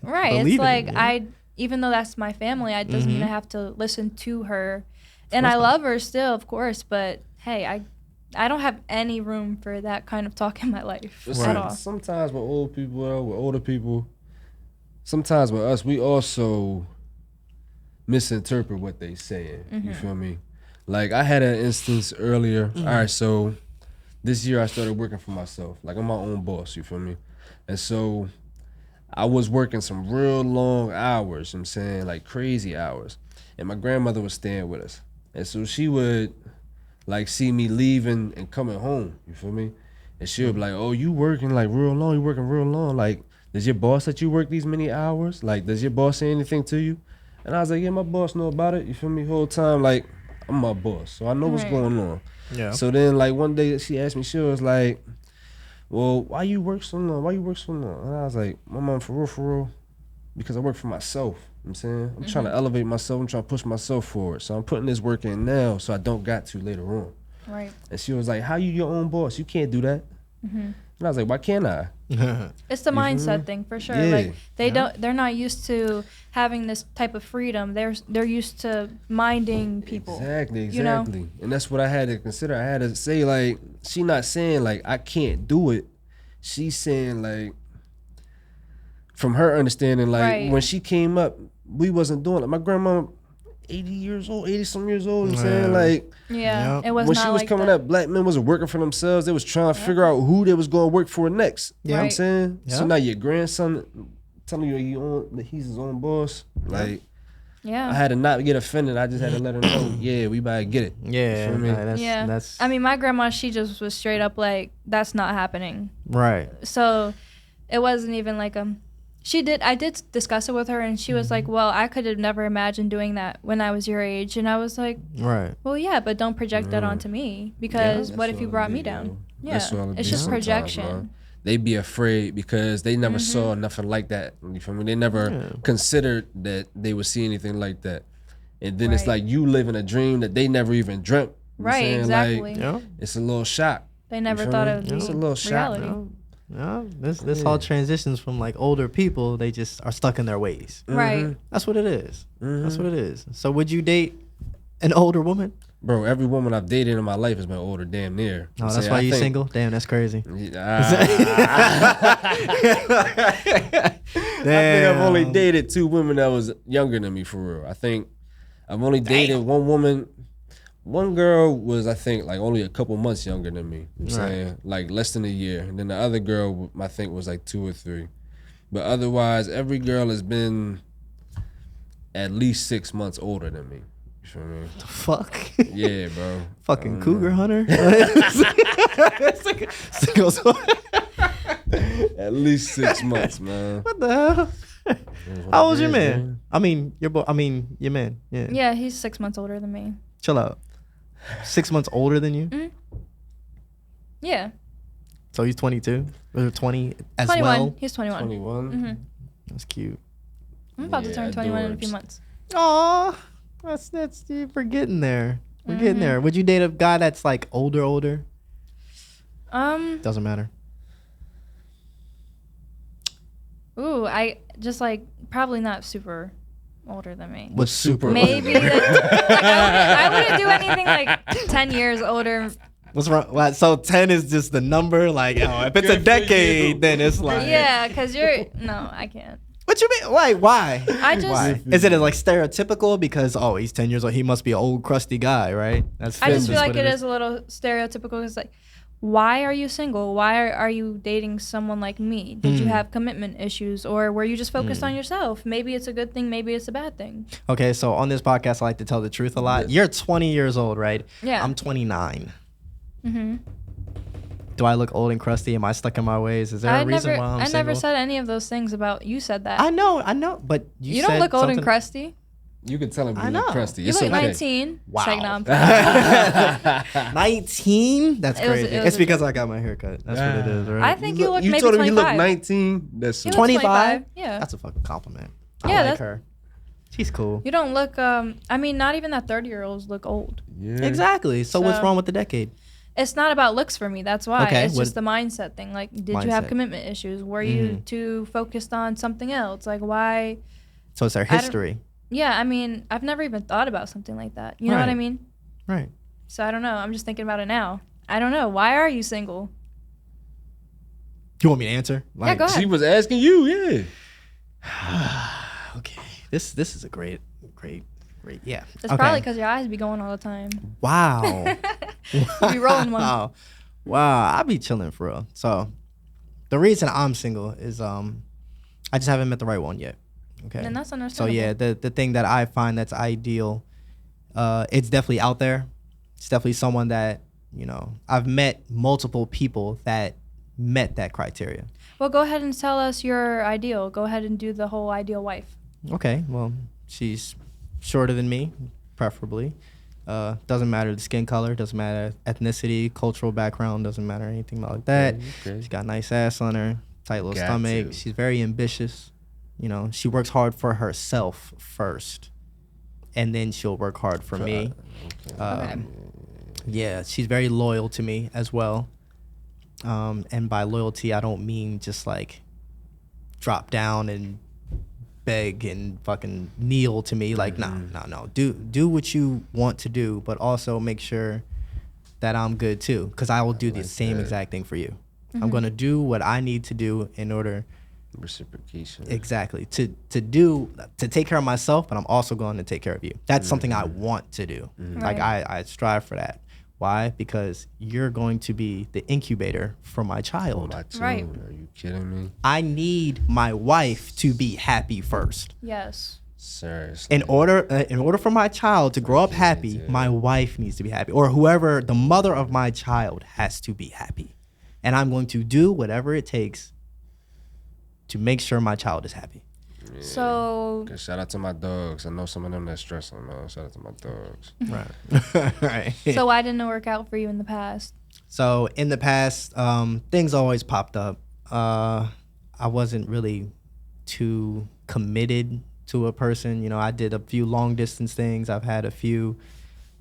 right? Believing It's in like you. even though that's my family, it doesn't mean I have to listen to her, and course I not. love her still, of course. But hey, I don't have any room for that kind of talk in my life at all. Sometimes with old people, with older people, sometimes with us, we also misinterpret what they saying. You feel me? Like, I had an instance earlier. All right, so this year I started working for myself. Like, I'm my own boss, you feel me? And so I was working some real long hours, you know what I'm saying, like crazy hours. And my grandmother was staying with us. And so she would like see me leaving and coming home, you feel me? And she would be like, "Oh, you working like real long, you working real long. Like, does your boss let you work these many hours? Like, does your boss say anything to you?" And I was like, "Yeah, my boss know about it, you feel me? Whole time, like, I'm my boss, so I know what's Right. going on." Yeah. So then, like, one day she asked me, she was like, "Well, why you work so long? Why you work so long?" And I was like, "My mom, for real, because I work for myself." You know what I'm saying? I'm trying to elevate myself. I'm trying to push myself forward. So I'm putting this work in now so I don't got to later on. Right. And she was like, "How you your own boss? You can't do that." And I was like, "Why can't I?" It's the You feel mindset me? thing for sure. Yeah. Like they're not used to having this type of freedom. They're used to minding people. Exactly. You know? And that's what I had to consider. I had to say, like, she not saying like I can't do it. She's saying, like, from her understanding, like, Right. when she came up, we wasn't doing it. My grandma, 80 some years old, you know what I'm saying? Like, Yeah, Yep. it was when not she was like coming that. up, black men wasn't working for themselves. They was trying to figure out who they was going to work for next. You know what I'm Right. saying? So Yeah. now your grandson telling you that he's his own boss. Like, Yeah. I had to not get offended. I just had to let her know, yeah, we about to get it. Yeah. You feel me? That's, Yeah. That's I mean, my grandma, she just was straight up like, that's not happening. right. So it wasn't even like I did discuss it with her, and she was like, well, I could have never imagined doing that when I was your age. And I was like, Right. well, yeah, but don't project that onto me, because what if you brought me down? Yeah, That's all it it's be just sometimes, projection. bro. They be afraid because they never saw nothing like that. You feel me? They never considered that they would see anything like that. And then it's Right. like you living a dream that they never even dreamt. You know what I'm Right, saying? exactly. Like, Yeah. it's a little shock. They never feel thought me? it would It's be a little shock, reality. bro. No, this all transitions from like older people. They just are stuck in their ways. Right. That's what it is. That's what it is. So would you date an older woman? Bro, every woman I've dated in my life has been older, damn near. Oh, that's why you single? Damn, that's crazy. I think I've only dated 2 women that was younger than me, for real. I think I've only dated one woman. One girl was, I think, like only a couple months younger than me. You know what I'm saying? Like less than a year. And then the other girl, I think, was like 2 or 3. But otherwise, every girl has been at least 6 months older than me. You feel me? The fuck? Yeah, bro. Fucking cougar hunter? At least 6 months, man. What the hell? How old's your man? I mean, your man. Yeah. Yeah, he's 6 months older than me. Chill out. 6 months older than you? Mm-hmm. Yeah. So he's 22 or 20 as 21. well? He's 21. 21? Mm-hmm. That's cute. I'm about to turn 21 in a few months. Aw, that's we're getting there. We're getting there. Would you date a guy that's like older? Doesn't matter. Ooh, I just like probably not super older than me. What's super? Maybe I wouldn't do anything like 10 years older. What's wrong? What, so 10 is just the number? Like, oh, if it's a decade, then it's like. Yeah, because no, I can't. What you mean? Why? Why? Is it like stereotypical? Because he's 10 years old. He must be an old crusty guy, right? I just feel like it is a little stereotypical. It's like, why are you single? Why are you dating someone like me? Did you have commitment issues, or were you just focused on yourself? Maybe it's a good thing. Maybe it's a bad thing. Okay, so on this podcast, I like to tell the truth a lot. You're 20 years old, right? Yeah. I'm 29. Mm-hmm. Do I look old and crusty? Am I stuck in my ways? Is there a reason why I'm single? I never said any of those things about you. Said that. I know, but you don't look old and crusty. You can tell him you I know. look crusty. You It's look okay. 19. Wow. Like, no, 19? That's crazy. It's because I got my haircut. That's what it is, right? I think you look maybe told him 25. you look 19. That's You look 25? Yeah. That's a fucking compliment. Yeah, I like her. She's cool. You don't look. I mean, not even that 30-year-olds look old. yeah. Exactly. So what's wrong with the decade? It's not about looks for me. That's why. Okay, It's just the mindset thing. Like, did you have commitment issues? Were you too focused on something else? Like, why? So it's our history. Yeah, I mean, I've never even thought about something like that. You know what I mean? Right. So I don't know. I'm just thinking about it now. I don't know. Why are you single? You want me to answer? Yeah, go ahead. She was asking you, yeah. Okay. This is a great. Yeah. It's probably because your eyes be going all the time. Wow. You be rolling one. Wow. I be chilling for real. So the reason I'm single is I just haven't met the right one yet. Okay. And that's So understandable. yeah, the thing that I find that's ideal, it's definitely out there. It's definitely someone that, I've met multiple people that met that criteria. Well, go ahead and tell us your ideal. Go ahead and do the whole ideal wife. Okay, well, she's shorter than me, preferably. Doesn't matter the skin color, doesn't matter ethnicity, cultural background, doesn't matter anything like that. Okay. She's got a nice ass on her, tight little stomach. She's very ambitious. She works hard for herself first, and then she'll work hard for me. Okay. Yeah, she's very loyal to me as well. And by loyalty, I don't mean just like drop down and beg and fucking kneel to me. Like, no. Do what you want to do, but also make sure that I'm good too, because I will do the same exact thing for you. Mm-hmm. I'm gonna do what I need to do in order. Reciprocation. Exactly. To take care of myself, but I'm also going to take care of you. That's something I want to do. Like I strive for that. Why? Because you're going to be the incubator for my child. Right. Are you kidding me? I need my wife to be happy first. Yes. Seriously. In order for my child to grow up happy, my wife needs to be happy, or whoever the mother of my child has to be happy. And I'm going to do whatever it takes to make sure my child is happy. Yeah. So Shout out to my dogs. I know some of them that stressing, man. Shout out to my dogs. Right. Right. So why didn't it work out for you in the past? So in the past, things always popped up. I wasn't really too committed to a person. I did a few long distance things. I've had a few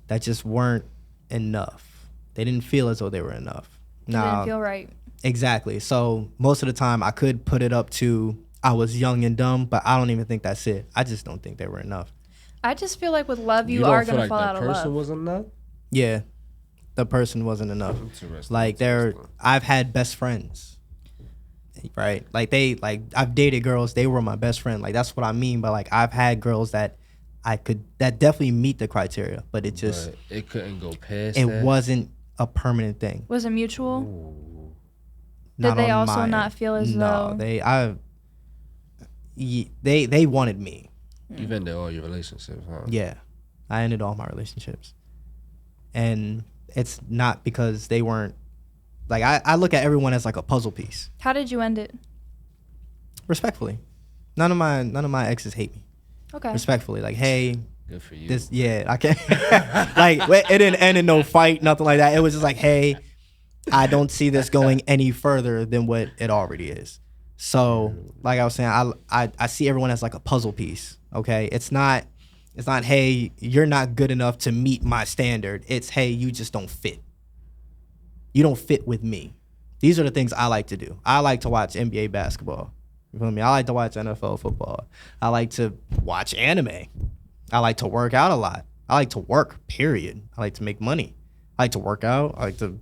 that just weren't enough. They didn't feel as though they were enough. It didn't feel right. Exactly. So most of the time I could put it up to I was young and dumb, but I don't even think that's it. I just don't think they were enough. I just feel like with love, you don't are feel going to like fall out that of person love. was enough? Yeah, the person wasn't enough. Like I've had best friends, right? Like I've dated girls. They were my best friend. Like that's what I mean. But like I've had girls that that definitely meet the criteria, but it just it couldn't go past. It wasn't a permanent thing. Was it mutual? Ooh. Did they also not feel as though? No, they wanted me. You've ended all your relationships, huh? Yeah, I ended all my relationships, and it's not because they weren't. Like I look at everyone as like a puzzle piece. How did you end it? Respectfully, none of my exes hate me. Okay. Respectfully, like, hey, good for you. I can't. Like it didn't end in no fight, nothing like that. It was just like, hey, I don't see this going any further than what it already is. So, like I was saying, I see everyone as like a puzzle piece. Okay, it's not, hey, you're not good enough to meet my standard. It's, hey, you just don't fit. You don't fit with me. These are the things I like to do. I like to watch NBA basketball. You feel me? I like to watch NFL football. I like to watch anime. I like to work out a lot. I like to work, period. I like to make money. I like to work out. I like to,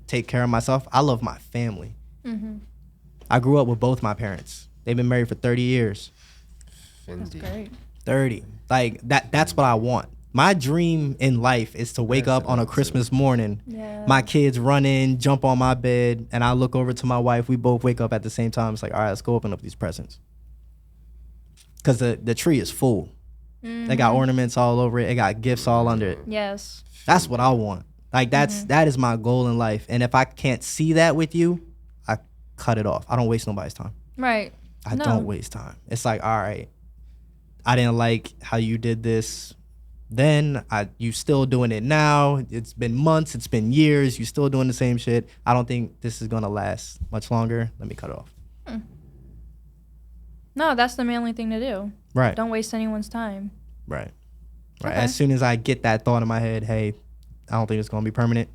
take care of myself. I love my family. Mm-hmm. I grew up with both my parents. They've been married for 30 years. That's great. 30. Like that's what I want. My dream in life is to wake up on a Christmas morning. Yeah. My kids run in, jump on my bed, and I look over to my wife. We both wake up at the same time. It's like, all right, let's go open up these presents. Because the tree is full. Mm-hmm. They got ornaments all over it. It got gifts all under it. Yes. That's what I want. Like that is my goal in life. And if I can't see that with you, I cut it off. I don't waste nobody's time. Right. I don't waste time. It's like, all right, I didn't like how you did this then. You still doing it now. It's been months. It's been years. You still doing the same shit. I don't think this is going to last much longer. Let me cut it off. No, that's the manly thing to do. Right. Don't waste anyone's time. Right. Okay. As soon as I get that thought in my head, hey, I don't think it's going to be permanent.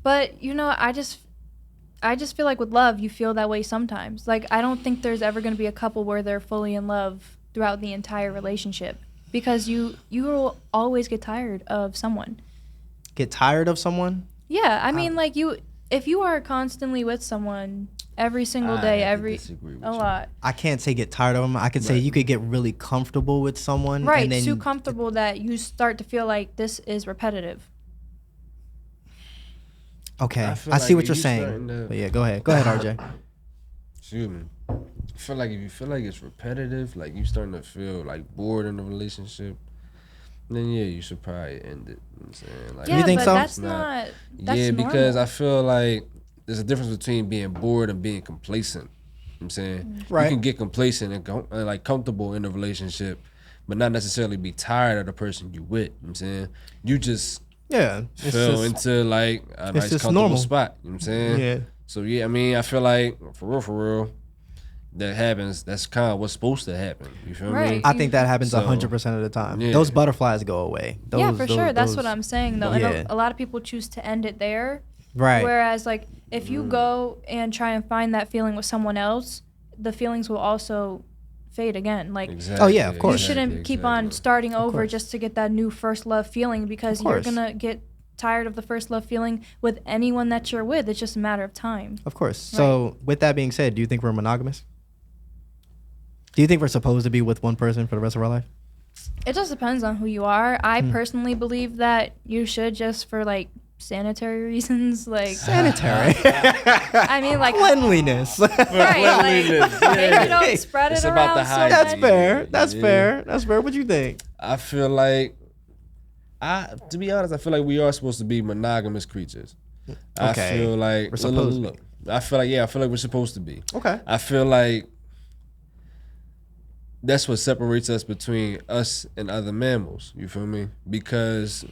But, I just feel like with love, you feel that way sometimes. Like, I don't think there's ever going to be a couple where they're fully in love throughout the entire relationship. Because you will always get tired of someone. Get tired of someone? Yeah, I mean, like if you are constantly with someone every single day, a lot. I can't say get tired of them. I could say you could get really comfortable with someone. Right, and then too comfortable that you start to feel like this is repetitive. Okay, I see what you're saying. But yeah, go ahead, RJ. Excuse me. I feel like if you feel like it's repetitive, like you starting to feel like bored in the relationship, then yeah, you should probably end it. You know what I'm saying? Like, yeah, you think but so? That's not. That's because I feel like there's a difference between being bored and being complacent. You know what I'm saying? Right. You can get complacent and like comfortable in a relationship, but not necessarily be tired of the person you with. You know what I'm saying? You just fell into like a nice comfortable normal spot. You know what I'm saying? Yeah. So yeah, I mean, I feel like for real, that happens. That's kind of what's supposed to happen. You feel me? I think that happens 100% of the time. Yeah. Those butterflies go away. Sure. That's what I'm saying though. Yeah. And a lot of people choose to end it there. Right. Whereas like if you go and try and find that feeling with someone else, the feelings will also fade again. Like, oh yeah, of course. You shouldn't keep on starting over just to get that new first love feeling, because you're gonna get tired of the first love feeling with anyone that you're with. It's just a matter of time. Of course. Right. So with that being said, do you think we're monogamous? Do you think we're supposed to be with one person for the rest of our life? It just depends on who you are. I personally believe that you should, just for like sanitary reasons, like sanitary. I mean, like cleanliness. Right. Cleanliness. Like, maybe don't spread it around. About the hygiene. That's fair. That's fair. That's fair. What you think? I feel like, to be honest, I feel like we are supposed to be monogamous creatures. Okay. I feel like we're supposed to be. I feel like we're supposed to be. Okay. I feel like that's what separates us between us and other mammals. You feel me? Because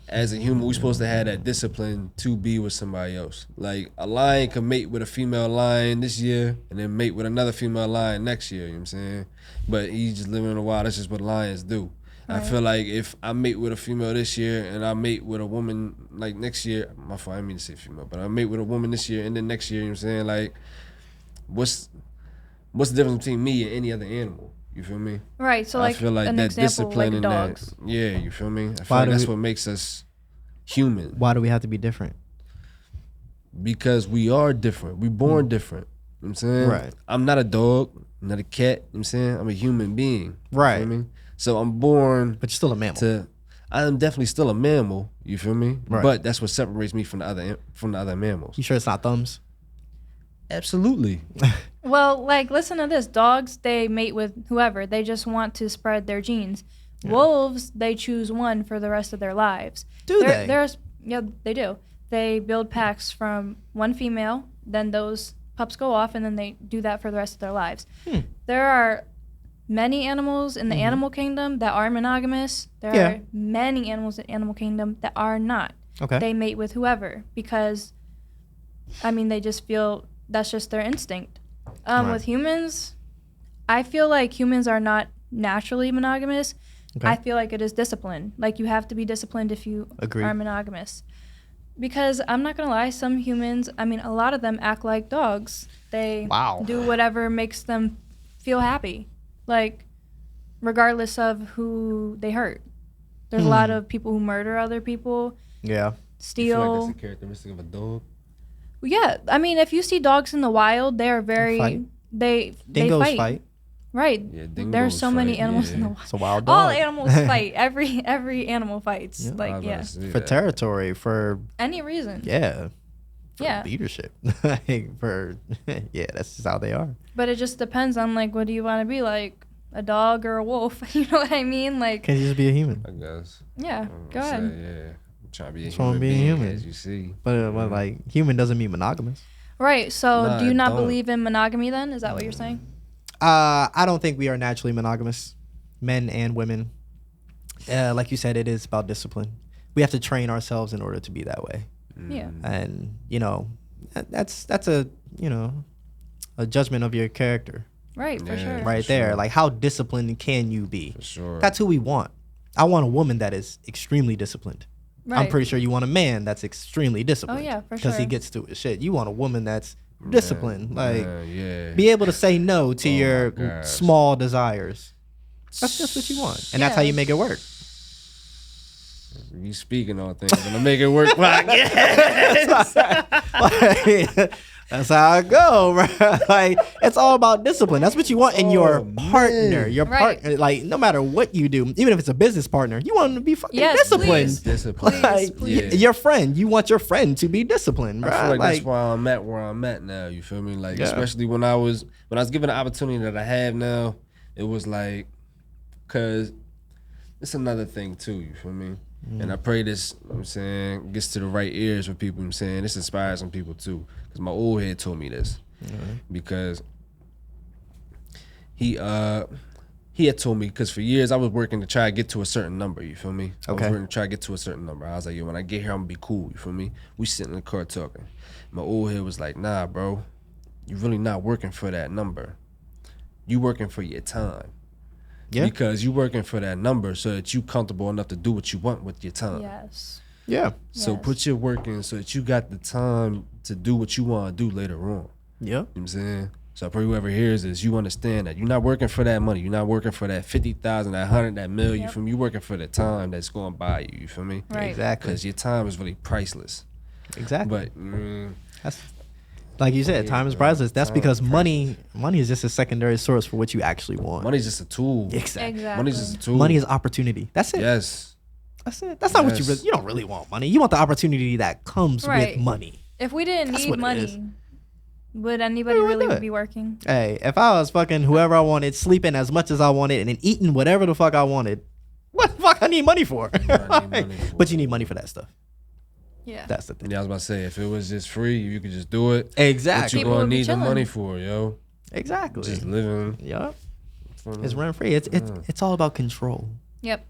as a human, we're supposed to have that discipline to be with somebody else. Like a lion can mate with a female lion this year and then mate with another female lion next year. You know what I'm saying? But he's just living in the wild. That's just what lions do. Right. I feel like if I mate with a female this year and I mate with a woman like next year, my fault, I didn't mean to say female, but I mate with a woman this year and then next year, you know what I'm saying? Like, what's the difference between me and any other animal? You feel me? Right. So I feel like an that example, discipline like and dogs. that, yeah, you feel me? I feel like that's what makes us human. Why do we have to be different? Because we are different. We born different. You know what I'm saying? Right. I'm not a dog. I'm not a cat. You know what I'm saying? I'm a human being. Right. You feel me? So I'm born But you're still a mammal. I am definitely still a mammal. You feel me? Right. But that's what separates me from the other mammals. You sure it's not thumbs? Absolutely. Well, like, listen to this. Dogs, they mate with whoever. They just want to spread their genes. Yeah. Wolves, they choose one for the rest of their lives. They? Yeah, they do. They build packs from one female, then those pups go off, and then they do that for the rest of their lives. There are many animals in the animal kingdom that are monogamous. There are many animals in the animal kingdom that are not. Okay. They mate with whoever because, I mean, they just feel that's just their instinct. Right. With humans, I feel like humans are not naturally monogamous. Okay. I feel like it is discipline. Like, you have to be disciplined if you are monogamous. Because I'm not going to lie, some humans, I mean, a lot of them act like dogs. They do whatever makes them feel happy. Like, regardless of who they hurt. There's a lot of people who murder other people. Yeah. Steal. You feel like that's a characteristic of a dog? Yeah, I mean, if you see dogs in the wild, they are very Dingoes fight. Right. Yeah, there's so many animals in the wild. It's a wild dog. All animals fight. Every animal fights. For territory, for any reason. Yeah. For leadership. That's just how they are. But it just depends on, like, what do you want to be, like, a dog or a wolf? You know what I mean? Like, can you just be a human? I guess. Yeah, go ahead. Yeah. Trying to be a human being, as you see. But like, human doesn't mean monogamous. Right. So do you not believe in monogamy then? Is that what you're saying? I don't think we are naturally monogamous, men and women. Like you said, it is about discipline. We have to train ourselves in order to be that way. Yeah. And that's a a judgment of your character. Right, for sure. Right there. Sure. Like, how disciplined can you be? For sure. That's who we want. I want a woman that is extremely disciplined. Right. I'm pretty sure you want a man that's extremely disciplined. Oh, yeah, for sure. Because he gets to his shit. You want a woman that's disciplined. Be able to say no to your small desires. That's just what you want. And that's how you make it work. You speaking on things and I make it work. That's how I go, bro. Like, it's all about discipline. That's what you want in your partner. Your partner, like, no matter what you do, even if it's a business partner, you want them to be fucking disciplined. Please. Your friend, you want your friend to be disciplined, bro. I feel like that's why I'm at where I'm at now. You feel me? Like, especially when I was given the opportunity that I have now, it was like, cause it's another thing too. You feel me? And I pray this, you know what I'm saying, gets to the right ears for people. You know what I'm saying, this inspires some people too. Because my old head told me this. Because he had told me, because for years I was working to try to get to a certain number, you feel me? I was working to try to get to a certain number. I was like, yo, when I get here, I'm gonna be cool, you feel me? We sitting in the car talking. My old head was like, nah, bro, you really not working for that number. You working for your time. Yeah. Because you working for that number so that you comfortable enough to do what you want with your time. Yes. Yeah. So put your work in so that you got the time to do what you want to do later on. Yeah. You know what I'm saying? So I pray whoever hears this, you understand that you're not working for that money. You're not working for that 50,000, that 100, that million. You feel me? You working for the time that's going to buy you. You feel me? Right. Exactly. Because your time is really priceless. Exactly. But that's, like you said, time is priceless. That's because money is just a secondary source for what you actually want. Money's just a tool. Exactly. Money's just a tool. Money is opportunity. That's it. Yes. That's it. That's not what you don't really want money. You want the opportunity that comes with money. If we didn't need money, would anybody really be working? Hey, if I was fucking whoever I wanted, sleeping as much as I wanted, and then eating whatever the fuck I wanted, what the fuck I need money for? But you need money for that stuff. Yeah. That's the thing. Yeah, I was about to say, if it was just free, you could just do it. Exactly. What you gonna need the money for, yo? Exactly. Just living. Yup. It's rent free. It's all about control. Yep.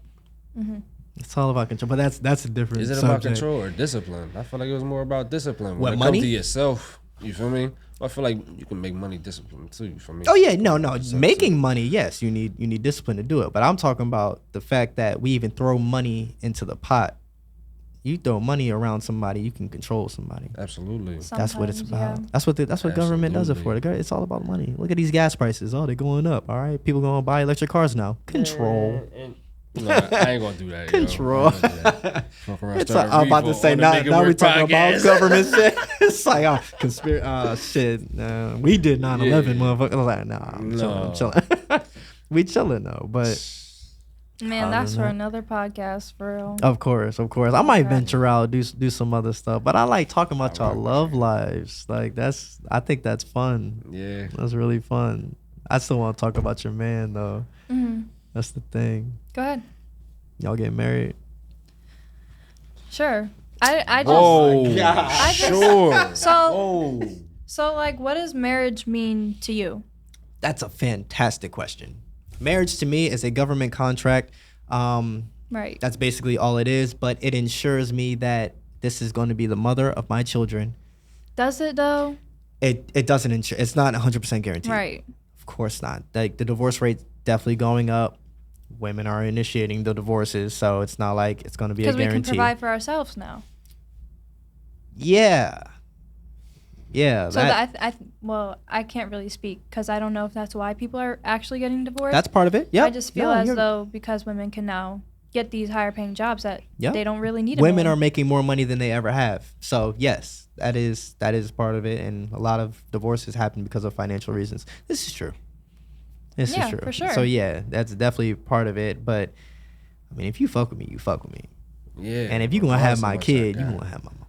Mm-hmm. It's all about control. But that's a different Is it subject. about control or discipline? I feel like it was more about discipline. What, when it money? comes to yourself, you feel me? I feel like you can make money discipline too, you feel me? Oh yeah, no. Making money, yes, you need discipline to do it. But I'm talking about the fact that we even throw money into the pot. You throw money around somebody, you can control somebody. Absolutely. Sometimes, that's what it's about. yeah. That's what government does it for. It's all about money. Look at these gas prices. Oh, they're going up. All right, people going to buy electric cars now. Control. And No, I ain't gonna do that. Control. It's I'm about to say now we're talking about government shit. It's like shit. We did 9/11, motherfucker. I was like, nah, I'm chilling. We chilling though, but man, that's for another podcast, for real. Of course. I might venture out, do some other stuff, but I like talking about y'all love lives. Like I think that's fun. Yeah, that's really fun. I still want to talk about your man though. Mm-hmm. That's the thing. Go ahead. Y'all get married? Sure. I just. Oh, I just, sure. So like, what does marriage mean to you? That's a fantastic question. Marriage to me is a government contract. Right. That's basically all it is, but it ensures me that this is going to be the mother of my children. Does it though? It doesn't ensure. It's not 100% guaranteed. Right. Of course not. Like the divorce rate definitely going up. Women are initiating the divorces, so it's not like it's going to be a guarantee. Because we can provide for ourselves now. Yeah. So I can't really speak because I don't know if that's why people are actually getting divorced. That's part of it. Yeah. I just feel as though because women can now get these higher paying jobs that they don't really need. Women are making more money than they ever have. So yes, that is part of it, and a lot of divorces happen because of financial reasons. This is true. This is true. For sure. So yeah, that's definitely part of it. But I mean, if you fuck with me, you fuck with me. Yeah. And if you're gonna have my kid, you're gonna have my mom.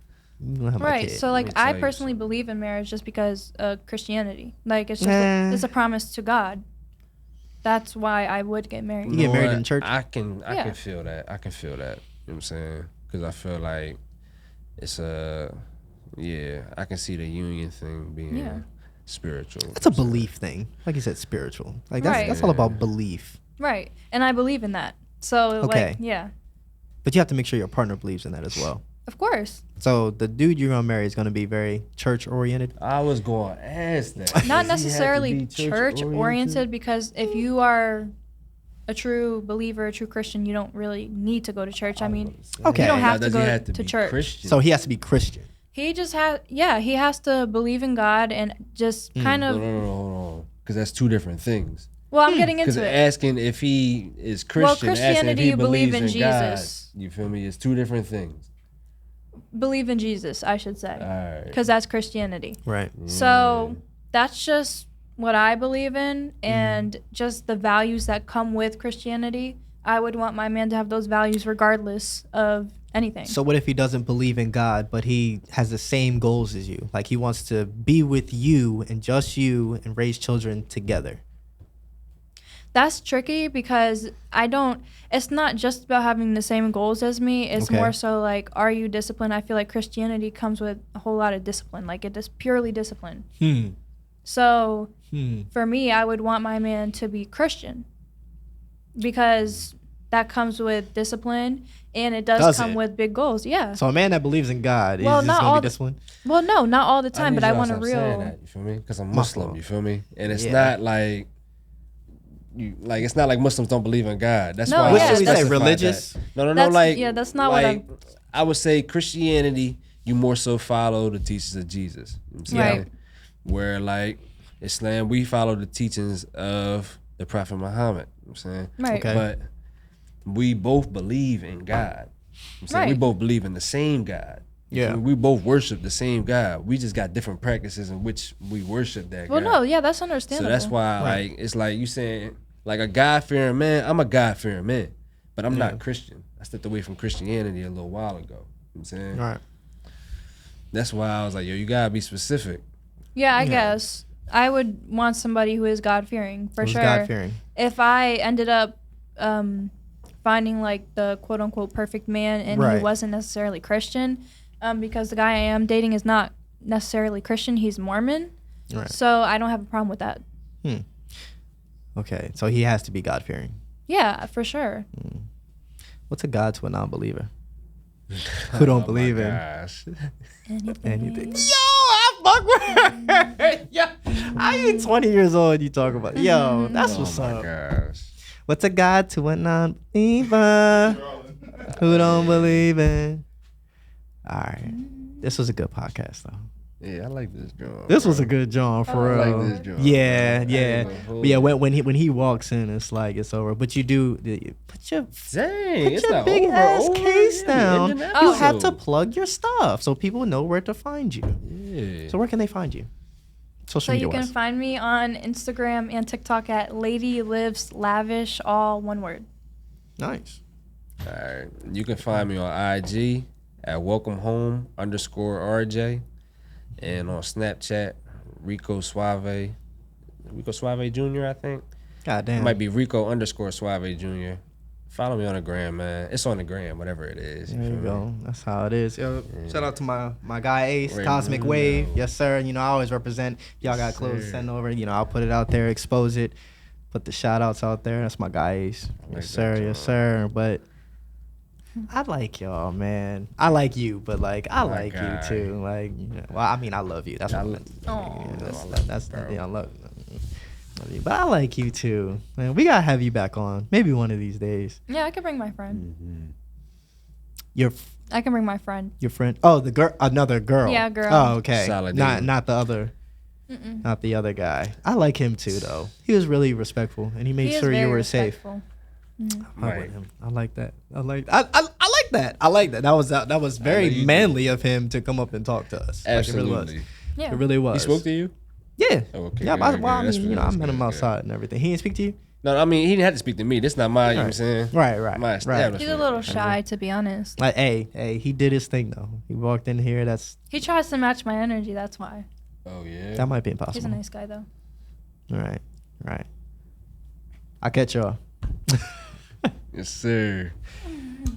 Right. So like I personally believe in marriage just because of Christianity. Like it's just it's a promise to God. That's why I would get married. You get married in church? I can feel that. I can feel that. You know what I'm saying? Because I feel like it's I can see the union thing being spiritual. It's a belief thing. Like you said, spiritual. Like that's all about belief. Right. And I believe in that. So like But you have to make sure your partner believes in that as well. Of course. So the dude you're gonna marry is gonna be very church oriented. I was going to ask that. Not necessarily church oriented, because if you are a true believer, a true Christian, you don't really need to go to church. I mean, you don't have to go to church. Christian? So he has to be Christian. He just has, he has to believe in God and just kind of. No, because that's two different things. Well, I'm getting into it. Because asking if he is Christian, Christianity, asking if he believe in Jesus. God, you feel me? It's two different things. Believe in Jesus, I should say, because that's Christianity. Right. So that's just what I believe in, and just the values that come with Christianity. I would want my man to have those values regardless of anything. So what if he doesn't believe in God, but he has the same goals as you? Like he wants to be with you and just you and raise children together. That's tricky because it's not just about having the same goals as me. It's more so like, are you disciplined? I feel like Christianity comes with a whole lot of discipline. Like it is purely discipline. So for me, I would want my man to be Christian because that comes with discipline and it does come with big goals. Yeah. So a man that believes in God, is just going to be disciplined? Well, no, not all the time, but I want a real. That, you feel me? Because I'm Muslim, you feel me? And it's not like. It's not like Muslims don't believe in God. That's why. What should we say? Religious? That. No. That's not what I'm. I would say Christianity, you more so follow the teachings of Jesus. You know what I'm saying? Right. Where like Islam, we follow the teachings of the Prophet Muhammad. You know what I'm saying? Right. Okay. But we both believe in God. You know what I'm saying? We both believe in the same God. Yeah. We both worship the same God. We just got different practices in which we worship that God. Well, no, yeah, that's understandable. So that's why, it's like you saying, like a God-fearing man, I'm a God-fearing man, but I'm not Christian. I stepped away from Christianity a little while ago. You know what I'm saying? Right. That's why I was like, yo, you gotta be specific. Yeah, I guess. I would want somebody who is God-fearing, for sure. God-fearing. If I ended up finding like the quote-unquote perfect man and he wasn't necessarily Christian, because the guy I am dating is not necessarily Christian, he's Mormon. Right. So I don't have a problem with that. Okay, so he has to be God-fearing. Yeah, for sure. What's a God to a non-believer? Who don't believe in Anything. Yo, I fuck with her. Yo, I ain't 20 years old. You talk about that's what's up. Gosh. What's a God to a non-believer? Who don't believe in? All right, this was a good podcast though. Yeah, I like this drum. This was a good drum for I real. like this drum. Yeah, bro. yeah. But yeah, when he walks in, it's like it's over. But you do put your It's not big over, ass over. case Yeah, down. ending the You have to episode. plug your stuff so people know where to find you. Yeah. So where can they find you? Social So media you can wise. find me on Instagram and TikTok at Lady Lives Lavish, all one word. Nice. All right. You can find me on IG at welcome home _RJ and on Snapchat Rico Suave Jr. I think God it damn. might be Rico _Suave Jr. Follow me on the gram, man. It's on the gram, whatever it is. There you feel me? go. That's how it is. Yo, shout out to my guy Ace, Ray Cosmic Bruno. Wave. Yes, sir. You know, I always represent. Y'all got Yes, clothes to sir. send over. You know, I'll put it out there, expose it, put the shout outs out there. That's my guy Ace. like Yes, that, sir. John. Yes, sir. But I like y'all, man. I like you, but like I My like guy. you too. Like, you know, well, I mean, I love you. That's what I meant. Aw. Yeah, that's I love you, that's bro. yeah, I love you. But I like you too, man. We gotta have you back on, maybe one of these days. Yeah, I can bring my friend. Mm-hmm. Your I can bring my friend. your friend? Oh, the girl, another girl. Yeah, girl. Oh, okay. Solid Not dude. not the other, Mm-mm. not the other guy. I like him too, though. He was really respectful, and he made He is sure you very were safe. respectful. I Right. like him. I like that. I like that. I like that. That was know very you do. manly of him to come up and talk to us. Absolutely. Like, it really was. Yeah. It really was. He spoke to you? Yeah. Oh, okay, Yeah. good, I good, well, I that's mean, good, I that's met good, him that's outside and everything. He didn't speak to you. No, I mean he didn't have to speak to me. This not my, you know what I'm Right. saying? Right. My establishment. He's a little shy, to be honest. Like, hey, he did his thing though. He walked in here. He tries to match my energy. That's why. Oh yeah. That might be He's a impossible. nice guy, though. Right. I'll catch y'all. Yes, sir.